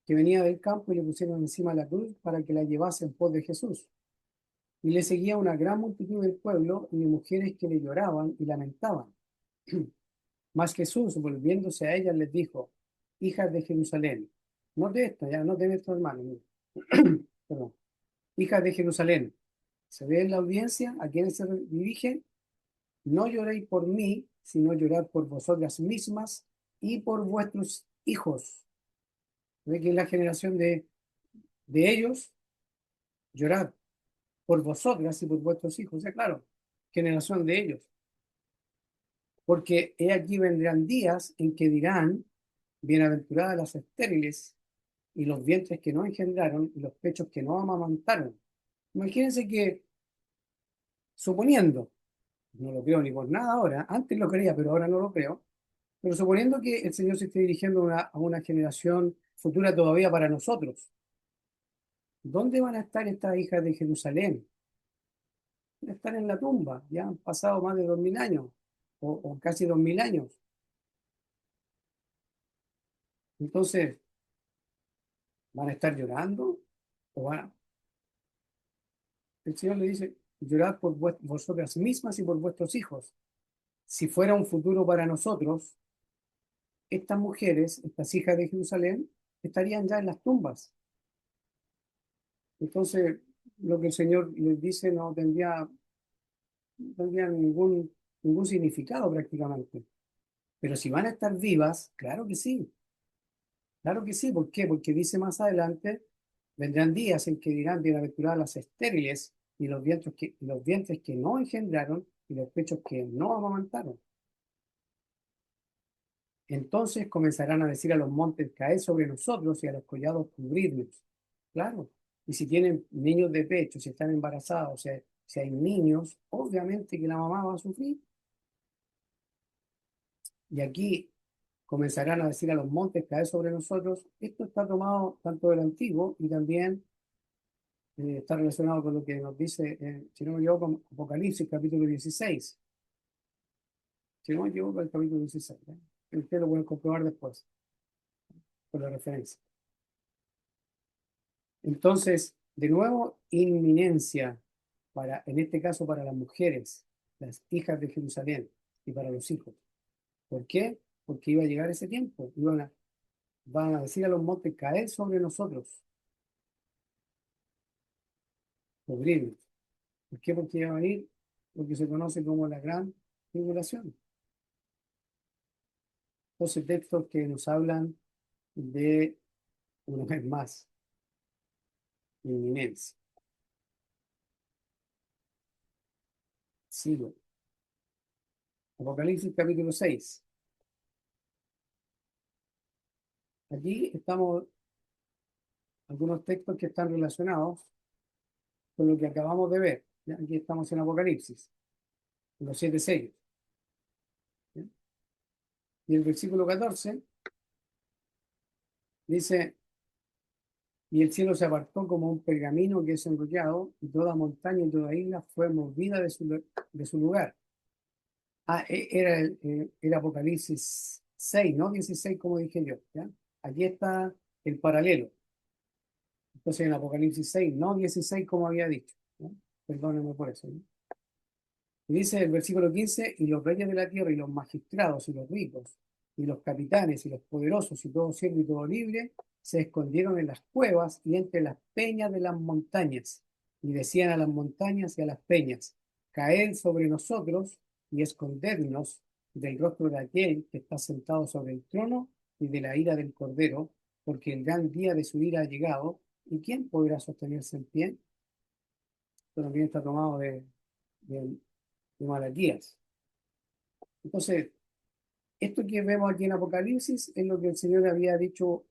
que venía del campo y le pusieron encima la cruz para que la llevase en pos de Jesús. Y le seguía una gran multitud del pueblo y de mujeres que le lloraban y lamentaban. Mas Jesús, volviéndose a ellas, les dijo, hijas de Jerusalén, note esto, ya noten esto, hermano, mira. Perdón. Hijas de Jerusalén, se ve en la audiencia a quienes se dirigen, no lloréis por mí, sino llorad por vosotras mismas y por vuestros hijos. Ve que es la generación de ellos, llorad por vosotras y por vuestros hijos. O sea, claro, generación de ellos. Porque he aquí vendrán días en que dirán, bienaventuradas las estériles y los vientres que no engendraron y los pechos que no amamantaron. Imagínense que, suponiendo, no lo creo ni por nada ahora, antes lo creía, pero ahora no lo creo, pero suponiendo que el Señor se esté dirigiendo a una generación futura todavía para nosotros, ¿dónde van a estar estas hijas de Jerusalén? Van a estar en la tumba, ya han pasado más de 2000 años, o casi 2000 años. Entonces, ¿Van a estar llorando? ¿O van El Señor le dice, llorad por vosotras mismas y por vuestros hijos. Si fuera un futuro para nosotros, estas mujeres, estas hijas de Jerusalén, estarían ya en las tumbas. Entonces, lo que el Señor les dice no tendría ningún significado prácticamente. Pero si van a estar vivas, claro que sí. Claro que sí. ¿Por qué? Porque dice más adelante, vendrán días en que dirán bienaventuradas las estériles y los vientres que no engendraron y los pechos que no amamantaron. Entonces comenzarán a decir a los montes, caed sobre nosotros y a los collados cubridnos. Claro. Y si tienen niños de pecho, si están embarazados, o sea, si hay niños, obviamente que la mamá va a sufrir. Y aquí comenzarán a decir a los montes, caed sobre nosotros. Esto está tomado tanto del Antiguo y también está relacionado con lo que nos dice, si no me equivoco, con Apocalipsis capítulo 16. Si no me equivoco, el capítulo 16. Ustedes lo pueden comprobar después, por la referencia. Entonces, de nuevo, inminencia, en este caso para las mujeres, las hijas de Jerusalén, y para los hijos. ¿Por qué? Porque iba a llegar ese tiempo. Van a decir a los montes, caer sobre nosotros, cubrirnos. ¿Por qué? Porque iba a venir lo que se conoce como la gran tribulación. Entonces, textos que nos hablan de, una vez más, inminencia. Sigo. Apocalipsis capítulo 6. Aquí estamos algunos textos que están relacionados con lo que acabamos de ver. ¿Ya? Aquí estamos en Apocalipsis, en los 7 sellos. ¿Ya? Y el versículo 14 dice, y el cielo se apartó como un pergamino que es enrollado, y toda montaña y toda isla fue movida de su lugar. Era Apocalipsis 6, ¿no? 16, como dije yo. ¿Ya? Aquí está el paralelo. Entonces en Apocalipsis 6, no 16, como había dicho. ¿Ya? Perdónenme por eso. ¿No? Y dice el versículo 15, y los reyes de la tierra, y los magistrados, y los ricos, y los capitanes, y los poderosos, y todo siervo y todo libre, se escondieron en las cuevas y entre las peñas de las montañas, y decían a las montañas y a las peñas, caed sobre nosotros y escondernos del rostro de aquel que está sentado sobre el trono y de la ira del Cordero, porque el gran día de su ira ha llegado, ¿y quién podrá sostenerse en pie? Esto también está tomado de Malaquías. Entonces, esto que vemos aquí en Apocalipsis es lo que el Señor había dicho,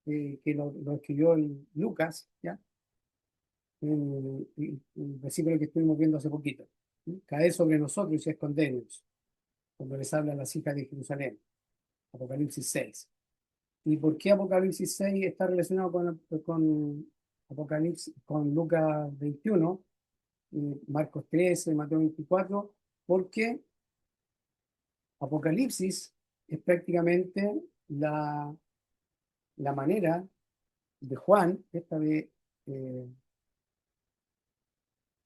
que lo escribió en Lucas, ¿ya? En el versículo que estuvimos viendo hace poquito. ¿Sí? Caed sobre nosotros y escondernos, cuando les habla a las hijas de Jerusalén. Apocalipsis 6. ¿Y por qué Apocalipsis 6 está relacionado con Apocalipsis, con Lucas 21, Marcos 13, Mateo 24? Porque Apocalipsis es prácticamente la manera de Juan, esta de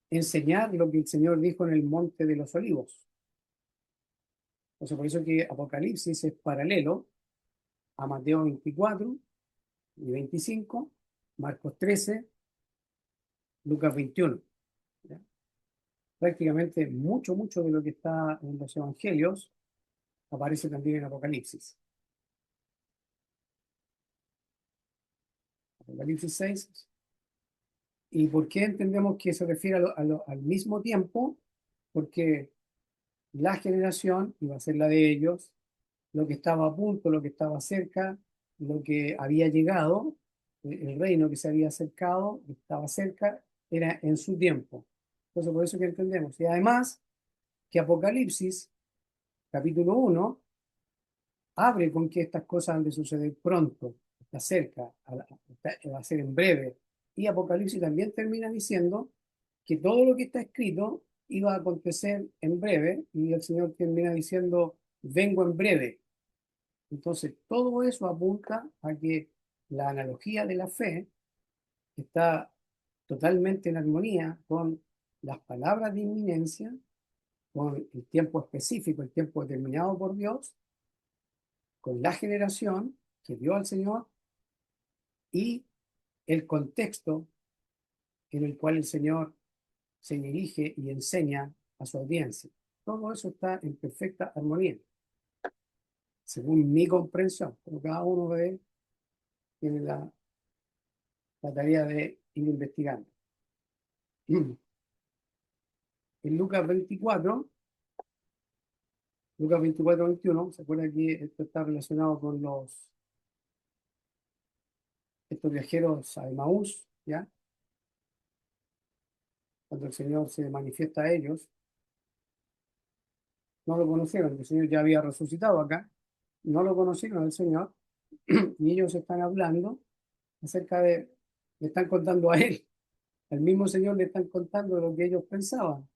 enseñar lo que el Señor dijo en el Monte de los Olivos. Entonces, por eso que Apocalipsis es paralelo a Mateo 24 y 25, Marcos 13, Lucas 21. ¿Ya? Prácticamente mucho de lo que está en los Evangelios aparece también en Apocalipsis. Apocalipsis 6. ¿Y por qué entendemos que se refiere al mismo tiempo? Porque la generación iba a ser la de ellos, lo que estaba a punto, lo que estaba cerca, lo que había llegado, el reino que se había acercado, que estaba cerca, era en su tiempo. Entonces, por eso que entendemos. Y además, que Apocalipsis, capítulo 1, abre con que estas cosas han de suceder pronto, está cerca, va a ser en breve. Y Apocalipsis también termina diciendo que todo lo que está escrito iba a acontecer en breve, y el Señor termina diciendo, vengo en breve. Entonces, todo eso apunta a que la analogía de la fe está totalmente en armonía con las palabras de inminencia, con el tiempo específico, el tiempo determinado por Dios, con la generación que vio al Señor y el contexto en el cual el Señor se dirige y enseña a su audiencia. Todo eso está en perfecta armonía, según mi comprensión, pero cada uno de ellos tiene la tarea de ir investigando. En Lucas 24, 21, ¿se acuerda que esto está relacionado con estos viajeros a Emaús, ¿ya? Cuando el Señor se manifiesta a ellos, no lo conocieron, el Señor ya había resucitado acá, no lo conocieron al Señor, y ellos están hablando acerca le están contando a Él, al mismo Señor le están contando lo que ellos pensaban.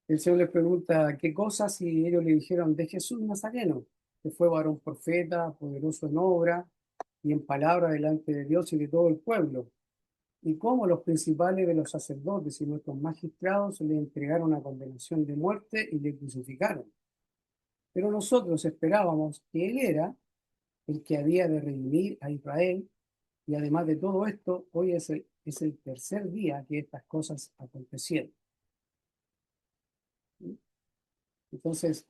El Señor les pregunta qué cosas y ellos le dijeron de Jesús Nazareno, que fue varón profeta, poderoso en obra y en palabra delante de Dios y de todo el pueblo. Y cómo los principales de los sacerdotes y nuestros magistrados le entregaron a condenación de muerte y le crucificaron. Pero nosotros esperábamos que Él era el que había de redimir a Israel, y además de todo esto, hoy es el tercer día que estas cosas acontecieron. Entonces,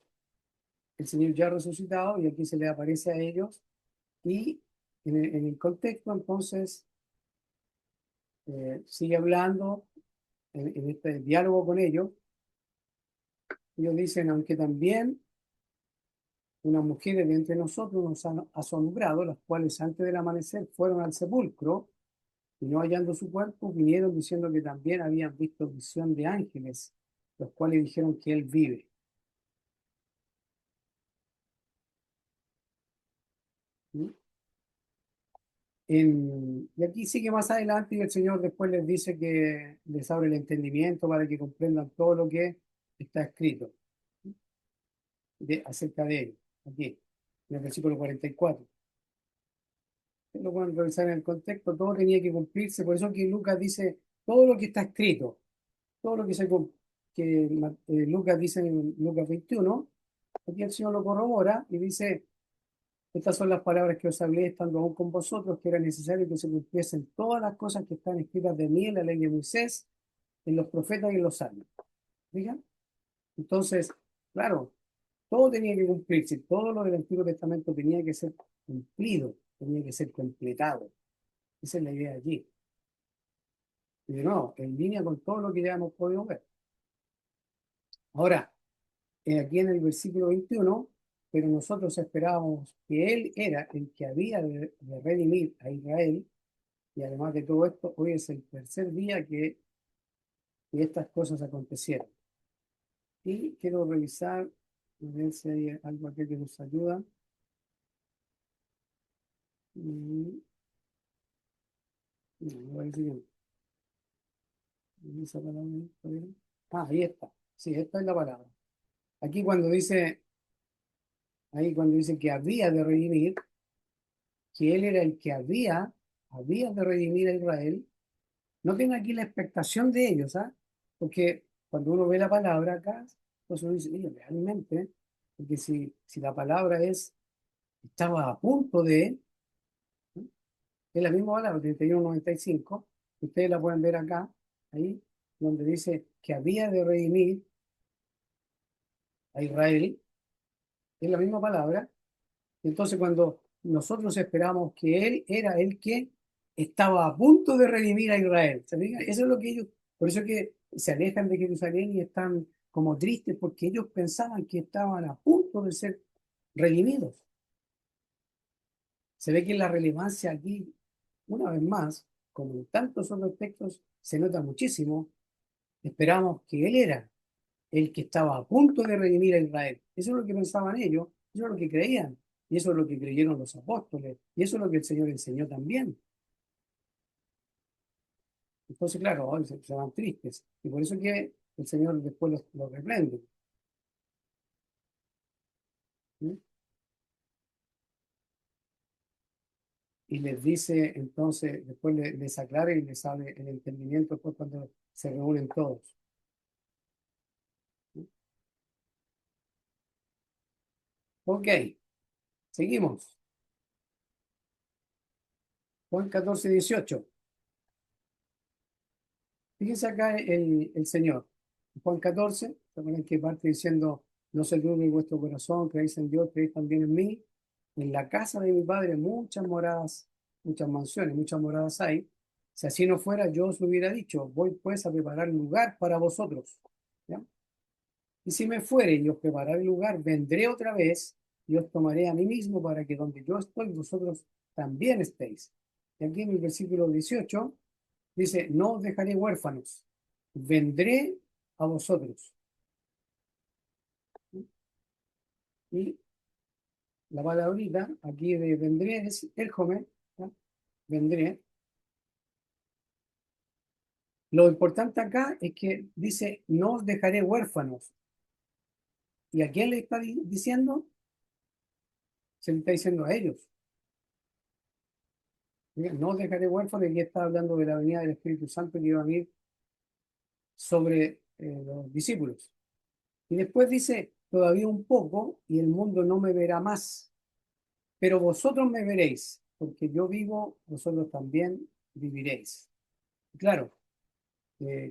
el Señor ya ha resucitado y aquí se le aparece a ellos y en el contexto entonces sigue hablando en este diálogo con ellos. Ellos dicen, aunque también unas mujeres de entre nosotros nos han asombrado, las cuales antes del amanecer fueron al sepulcro y no hallando su cuerpo, vinieron diciendo que también habían visto visión de ángeles, los cuales dijeron que él vive. ¿Sí? Y aquí sigue más adelante y el Señor después les dice que les abre el entendimiento para que comprendan todo lo que está escrito acerca de él, aquí, en el versículo 44. Lo pueden revisar en el contexto, todo tenía que cumplirse, por eso que Lucas dice todo lo que está escrito, todo lo que Lucas dice en Lucas 21, aquí el Señor lo corrobora y dice, estas son las palabras que os hablé estando aún con vosotros, que era necesario que se cumpliesen todas las cosas que están escritas de mí en la ley de Moisés, en los profetas y en los salmos. ¿Fijan? Entonces, claro, todo tenía que cumplirse, todo lo del Antiguo Testamento tenía que ser cumplido, tenía que ser completado. Esa es la idea allí. Y de nuevo, en línea con todo lo que ya hemos podido ver. Ahora, aquí en el versículo 21, pero nosotros esperábamos que Él era el que había de redimir a Israel, y además de todo esto, hoy es el tercer día que estas cosas acontecieron. Y quiero revisar, a ver si hay algo aquí que nos ayuda. Mm, no, no parece que no. Esa palabra, ahí está. Sí, esta es la palabra. Aquí cuando dice, ahí cuando dice que había de redimir, que él era el que había de redimir a Israel, no tiene aquí la expectación de ellos, ¿ah? Porque cuando uno ve la palabra acá, pues uno dice, oye, realmente, porque si la palabra estaba a punto de, ¿no? Es la misma palabra, 31:95, ustedes la pueden ver acá, ahí, donde dice que había de redimir a Israel, es la misma palabra. Entonces, cuando nosotros esperamos que Él era el que estaba a punto de redimir a Israel, ¿se fijan? Eso es lo que ellos, por eso es que se alejan de Jerusalén y están como tristes, porque ellos pensaban que estaban a punto de ser redimidos. Se ve que la relevancia aquí, una vez más, como en tantos otros textos, se nota muchísimo. Esperamos que Él era el que estaba a punto de redimir a Israel. Eso es lo que pensaban ellos, eso es lo que creían, y eso es lo que creyeron los apóstoles, y eso es lo que el Señor enseñó también. Entonces, claro, hoy se van tristes, y por eso que el Señor después los reprende. ¿Sí? y les dice, entonces, después les aclara y les abre el entendimiento después cuando se reúnen todos. Ok, seguimos. Juan 14:18. Fíjense acá el Señor. Juan 14, también que parte diciendo, no se turbe vuestro corazón, creéis en Dios, creéis también en mí. En la casa de mi Padre muchas moradas, muchas mansiones, muchas moradas hay. Si así no fuera, yo os lo hubiera dicho, voy pues a preparar lugar para vosotros. ¿Ya? Y si me fuere y os prepararé lugar, vendré otra vez y os tomaré a mí mismo para que donde yo estoy, vosotros también estéis. Y aquí en el versículo 18 dice, no os dejaré huérfanos, vendré a vosotros. Y la palabrita aquí de vendré es el joven, ¿no? Vendré. Lo importante acá es que dice, no os dejaré huérfanos. ¿Y a quién le está diciendo? Se le está diciendo a ellos. No os dejaré huérfanos, y aquí está hablando de la venida del Espíritu Santo que iba a venir sobre los discípulos. Y después dice, todavía un poco y el mundo no me verá más, pero vosotros me veréis, porque yo vivo, vosotros también viviréis. Claro,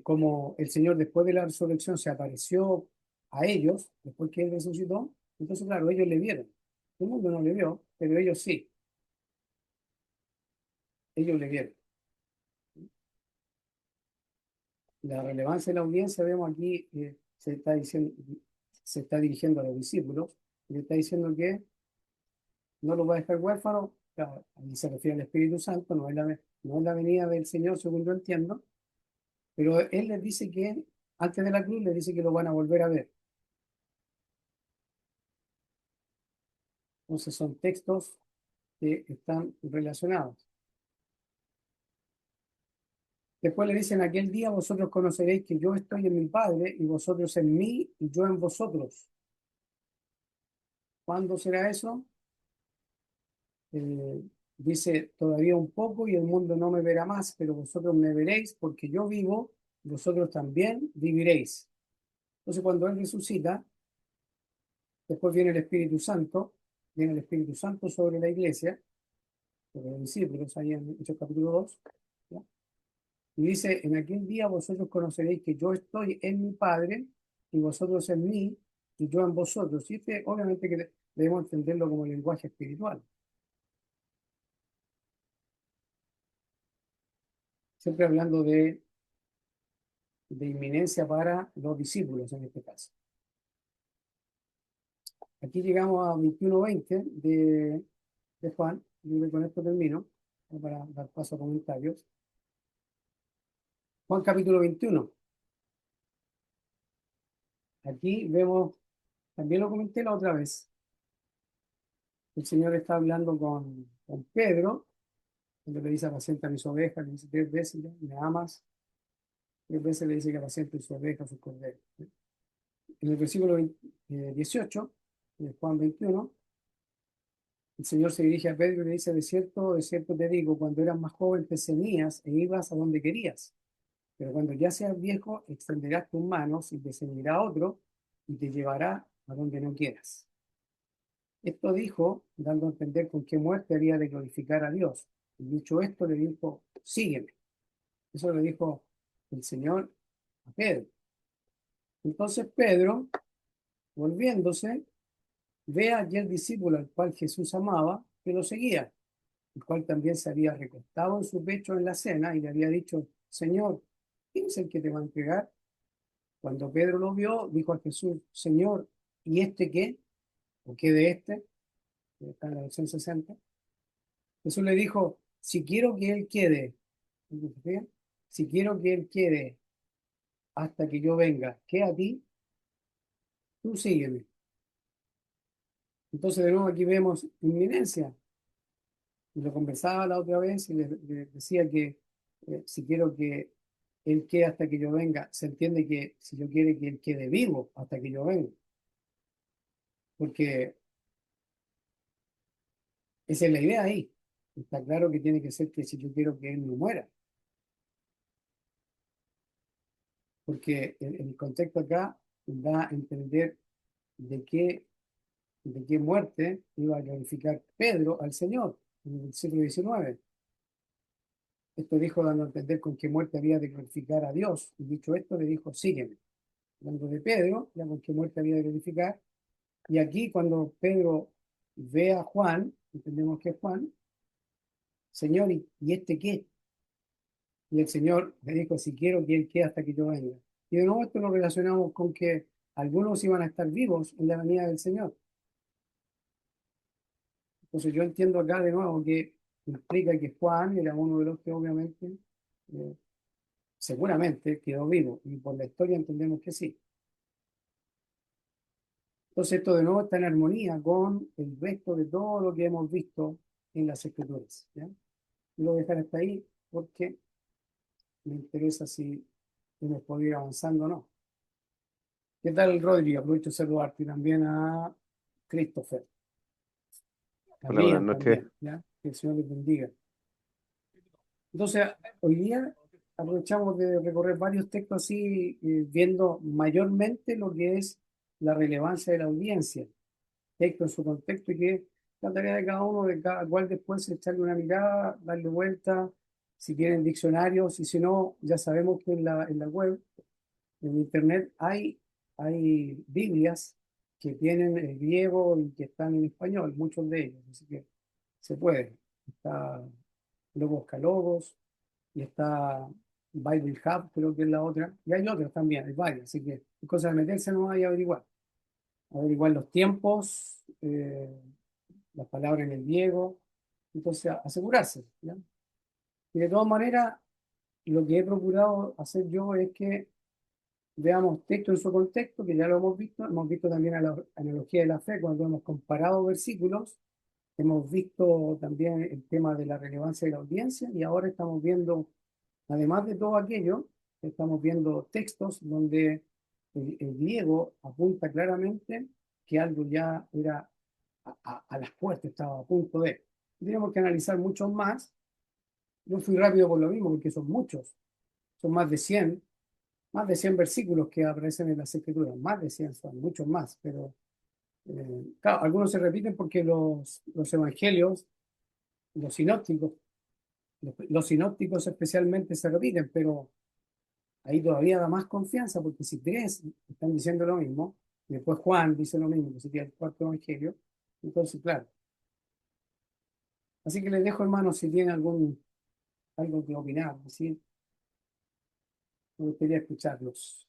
como el Señor después de la resurrección se apareció a ellos, después que Él resucitó, entonces claro, ellos le vieron. El mundo no le vio, pero ellos sí, ellos le vieron. La relevancia de la audiencia, vemos aquí, se está diciendo, se está dirigiendo a los discípulos, y le está diciendo que no los va a dejar huérfanos, claro, ahí se refiere al Espíritu Santo, no es la venida del Señor, según yo entiendo, pero Él les dice que, antes de la cruz, les dice que lo van a volver a ver. Entonces son textos que están relacionados. Después le dicen, aquel día vosotros conoceréis que yo estoy en mi Padre y vosotros en mí y yo en vosotros. ¿Cuándo será eso? Eh, Dice, todavía un poco y el mundo no me verá más, pero vosotros me veréis porque yo vivo, vosotros también viviréis. Entonces cuando Él resucita, después viene el Espíritu Santo sobre la iglesia, sobre los discípulos, ahí en Hechos capítulo 2, ¿ya? Y dice, en aquel día vosotros conoceréis que yo estoy en mi Padre y vosotros en mí y yo en vosotros. Y este, obviamente que debemos entenderlo como lenguaje espiritual, siempre hablando de inminencia para los discípulos en este caso. Aquí llegamos a 21:20 de Juan, y con esto termino, para dar paso a comentarios. Juan capítulo 21. Aquí vemos, también lo comenté la otra vez, el Señor está hablando con Pedro, cuando le dice apacienta mis ovejas, le dice 3 veces, ¿ya? ¿Me amas? 3 veces le dice que apacienta sus ovejas, sus corderos. En el versículo 18 de Juan 21, el Señor se dirige a Pedro y le dice, de cierto te digo, cuando eras más joven te ceñías e ibas a donde querías, pero cuando ya seas viejo extenderás tus manos y te ceñirá otro y te llevará a donde no quieras. Esto dijo, dando a entender con qué muerte había de glorificar a Dios. Y dicho esto, le dijo, sígueme. Eso le dijo el Señor a Pedro. Entonces Pedro, volviéndose, ve a aquel discípulo al cual Jesús amaba, que lo seguía, el cual también se había recostado en su pecho en la cena y le había dicho, Señor, ¿quién es el que te va a entregar? Cuando Pedro lo vio, dijo a Jesús, Señor, ¿y este qué? ¿O qué de este? Está en la versión 60. Jesús le dijo, si quiero que él quede, ¿sí? Si quiero que él quede hasta que yo venga, ¿qué a ti? Tú sígueme. Entonces de nuevo aquí vemos inminencia. Y lo conversaba la otra vez y le decía que si quiero que él quede hasta que yo venga, se entiende que si yo quiero que él quede vivo hasta que yo venga, porque esa es la idea ahí. está claro que tiene que ser que si yo quiero que él no muera, porque el contexto acá da a entender de qué, de qué muerte iba a glorificar Pedro al Señor en el siglo XIX. Esto dijo dando a entender con qué muerte había de glorificar a Dios. Y dicho esto, le dijo, sígueme. Hablando de Pedro, ya con qué muerte había de glorificar. Y aquí cuando Pedro ve a Juan, entendemos que es Juan, Señor, ¿y este qué? Y el Señor le dijo, si quiero que él quede hasta que yo venga. Y de nuevo esto lo relacionamos con que algunos iban a estar vivos en la venida del Señor. Entonces yo entiendo acá de nuevo que implica que Juan era uno de los que obviamente, eh, seguramente quedó vivo. Y por la historia entendemos que sí. Entonces esto de nuevo está en armonía con el resto de todo lo que hemos visto en las Escrituras. ¿Ya? Y lo voy a dejar hasta ahí porque me interesa si hemos podido ir avanzando o no. ¿Qué tal, Rodri? Aprovecho de saludarte y también a Christopher, a Hola, buenas Brian noches. también, ¿ya? Que el Señor les bendiga. Entonces, hoy día aprovechamos de recorrer varios textos así, viendo mayormente lo que es la relevancia de la audiencia, texto en su contexto y que la tarea de cada uno, de cada cual después es echarle una mirada, darle vuelta, si quieren diccionarios y si no, ya sabemos que en la web, en internet, hay Biblias que tienen el griego y que están en español, muchos de ellos, así que se puede. Está Logos Calogos y está Bible Hub, creo que es la otra, y hay otras también, hay varias, así que es cosa de meterse nomás y averiguar los tiempos, las palabras en el griego, entonces asegurarse, ¿ya? Y de todas maneras, lo que he procurado hacer yo es que veamos texto en su contexto, que ya lo hemos visto también a la analogía de la fe cuando hemos comparado versículos, hemos visto también el tema de la relevancia de la audiencia y ahora estamos viendo, además de todo aquello, estamos viendo textos donde el griego apunta claramente que algo ya era a las puertas, estaba a punto de. Tenemos que analizar muchos más. Yo fui rápido por lo mismo, porque son muchos, son más de 100 versículos que aparecen en las escrituras, más de 100 son, muchos más, pero claro, algunos se repiten porque los evangelios, los sinópticos, los sinópticos especialmente se repiten, pero ahí todavía da más confianza porque si tres están diciendo lo mismo, y después Juan dice lo mismo, que sería el cuarto evangelio, entonces, claro. Así que les dejo, hermanos, si tienen algo que opinar, ¿sí? Me gustaría escucharlos.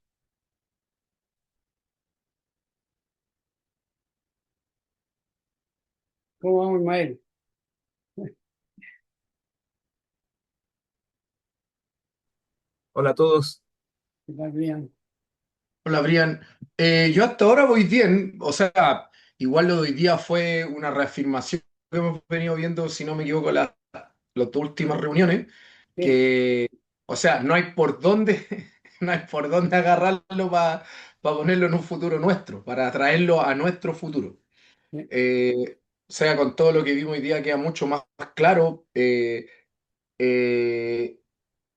¿Cómo vamos, Ismael? Hola a todos. ¿Qué tal, Brian? Hola, Brian. Yo hasta ahora voy bien, o sea, igual lo de hoy día fue una reafirmación que hemos venido viendo, si no me equivoco, las dos últimas reuniones, Sí, que, o sea, no hay por dónde, no hay por dónde agarrarlo para ponerlo en un futuro nuestro, para traerlo a nuestro futuro. sí, O sea, con todo lo que vimos hoy día queda mucho más claro. Eh,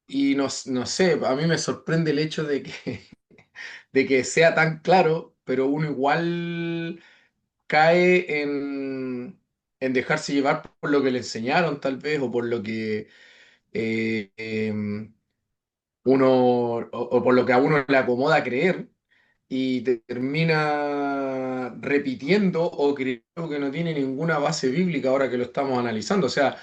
y no sé, a mí me sorprende el hecho de que de que sea tan claro, pero uno igual cae en dejarse llevar por lo que le enseñaron tal vez o por lo que uno o por lo que a uno le acomoda creer y termina repitiendo o creyendo que no tiene ninguna base bíblica ahora que lo estamos analizando. O sea,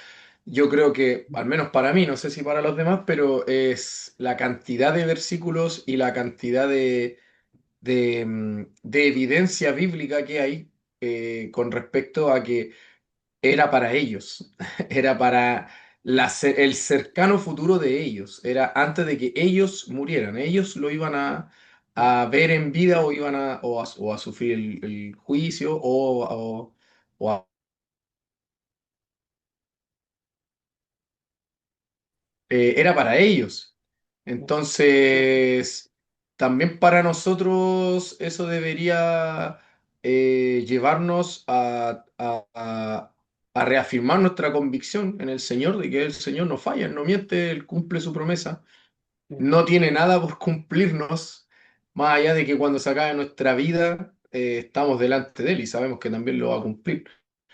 yo creo que, al menos para mí, no sé si para los demás, pero es la cantidad de versículos y la cantidad de evidencia bíblica que hay con respecto a que era para ellos, era para el cercano futuro de ellos, era antes de que ellos murieran, ellos lo iban a ver en vida o iban o a sufrir el juicio o era para ellos. Entonces, también para nosotros eso debería llevarnos a reafirmar nuestra convicción en el Señor de que el Señor no falla, Él no miente, Él cumple su promesa, Sí, no tiene nada por cumplirnos, más allá de que cuando se acabe nuestra vida estamos delante de Él y sabemos que también lo va a cumplir.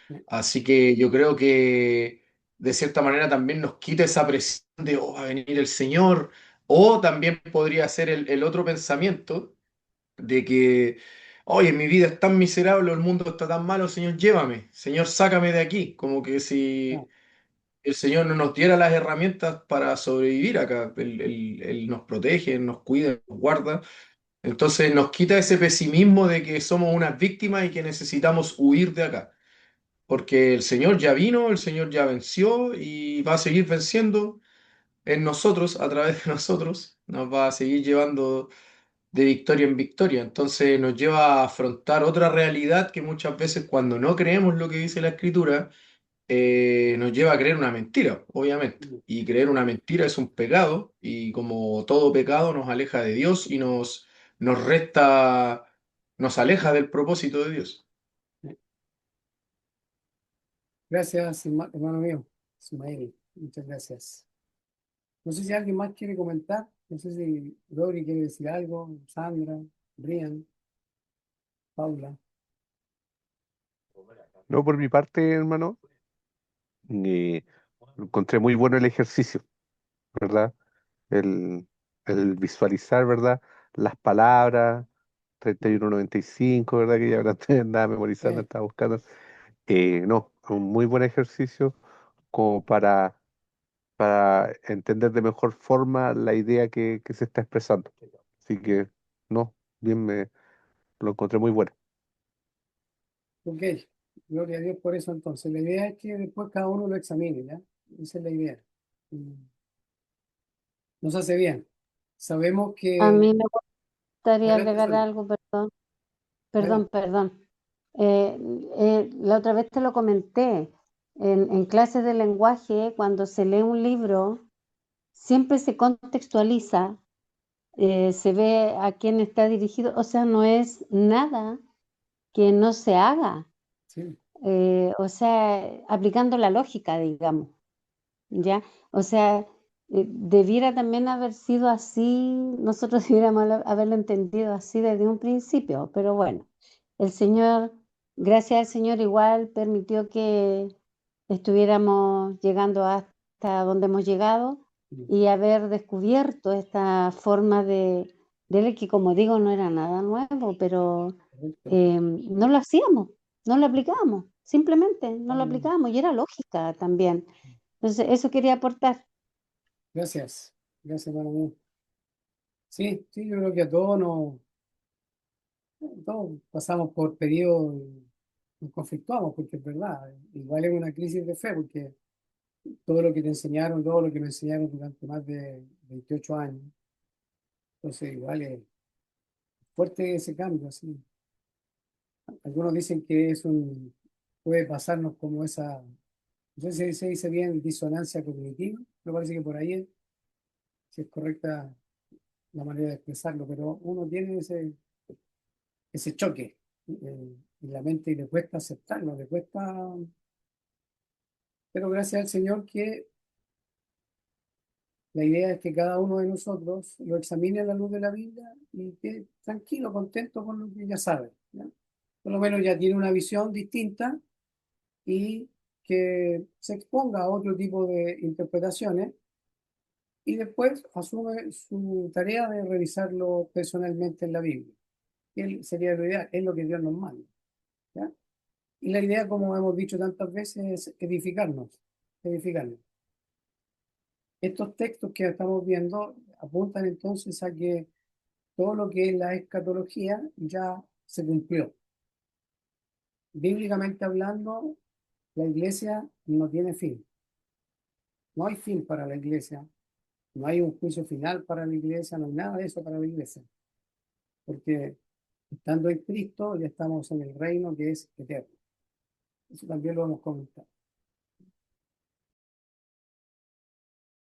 sí, Así que yo creo que de cierta manera también nos quita esa presión de, oh, va a venir el Señor, o también podría ser el otro pensamiento de que, oye, mi vida es tan miserable, el mundo está tan malo, Señor, llévame, Señor, sácame de aquí, como que si no, el Señor no nos diera las herramientas para sobrevivir acá, Él nos protege, Él nos cuida, nos guarda, entonces nos quita ese pesimismo de que somos unas víctimas y que necesitamos huir de acá. Porque el Señor ya vino, el Señor ya venció y va a seguir venciendo en nosotros, a través de nosotros, nos va a seguir llevando de victoria en victoria. Entonces nos lleva a afrontar otra realidad que muchas veces cuando no creemos lo que dice la Escritura, nos lleva a creer una mentira, obviamente. no, Y creer una mentira es un pecado y como todo pecado nos aleja de Dios y nos resta, nos aleja del propósito de Dios. sí. Gracias, hermano mío, Ismael. Muchas gracias. No sé si alguien más quiere comentar. No sé si Rory quiere decir algo. Sandra, Brian, Paula. No, por mi parte, hermano, eh, encontré muy bueno el ejercicio, ¿verdad? El, el visualizar, ¿verdad? Las palabras, 3195, ¿verdad? Que ya ahora andaba memorizando, Sí, estaba buscando. No, un muy buen ejercicio como para entender de mejor forma la idea que se está expresando. Así que, no, bien, me lo encontré muy bueno. ok. Gloria a Dios por eso entonces. La idea es que después cada uno lo examine, ¿ya? Esa es la idea. Mm, nos hace bien. Sabemos A que... mí me gustaría Adelante, agregar Sandra. algo, perdón, Adelante. perdón. Eh, la otra vez te lo comenté, en clases de lenguaje, cuando se lee un libro, siempre se contextualiza, se ve a quién está dirigido, o sea, no es nada que no se haga, Sí, o sea, aplicando la lógica, digamos. ¿Ya? O sea, debiera también haber sido así, nosotros debiéramos haberlo entendido así desde un principio, pero bueno, el Señor, gracias al Señor, igual permitió que estuviéramos llegando hasta donde hemos llegado sí, y haber descubierto esta forma de él, que como digo, no era nada nuevo, pero correcto. no lo hacíamos, no lo aplicábamos, simplemente no lo Mm, aplicábamos y era lógica también. Entonces, eso quería aportar. gracias. Gracias, hermano mío. Sí, sí, yo creo que a todos pasamos por periodos, nos conflictuamos, porque es verdad. Igual es una crisis de fe, porque todo lo que te enseñaron, todo lo que me enseñaron durante más de 28 años, entonces igual es fuerte ese cambio, así. Algunos dicen que puede pasarnos como esa, no sé si se dice bien, disonancia cognitiva, me parece que por ahí es, si es correcta la manera de expresarlo, pero uno tiene ese choque en la mente y le cuesta aceptarlo, le cuesta, pero gracias al Señor que la idea es que cada uno de nosotros lo examine a la luz de la Biblia y que tranquilo, contento con lo que ya sabe, ¿ya? Por lo menos ya tiene una visión distinta y que se exponga a otro tipo de interpretaciones y después asume su tarea de revisarlo personalmente en la Biblia. Sería lo ideal, es lo que Dios nos manda, ¿ya? Y la idea, como hemos dicho tantas veces, es edificarnos, edificarnos. Estos textos que estamos viendo apuntan entonces a que todo lo que es la escatología ya se cumplió. Bíblicamente hablando, la iglesia no tiene fin. No hay fin para la iglesia. No hay un juicio final para la iglesia, no hay nada de eso para la iglesia. Porque estando en Cristo ya estamos en el reino que es eterno. Eso también lo hemos comentado.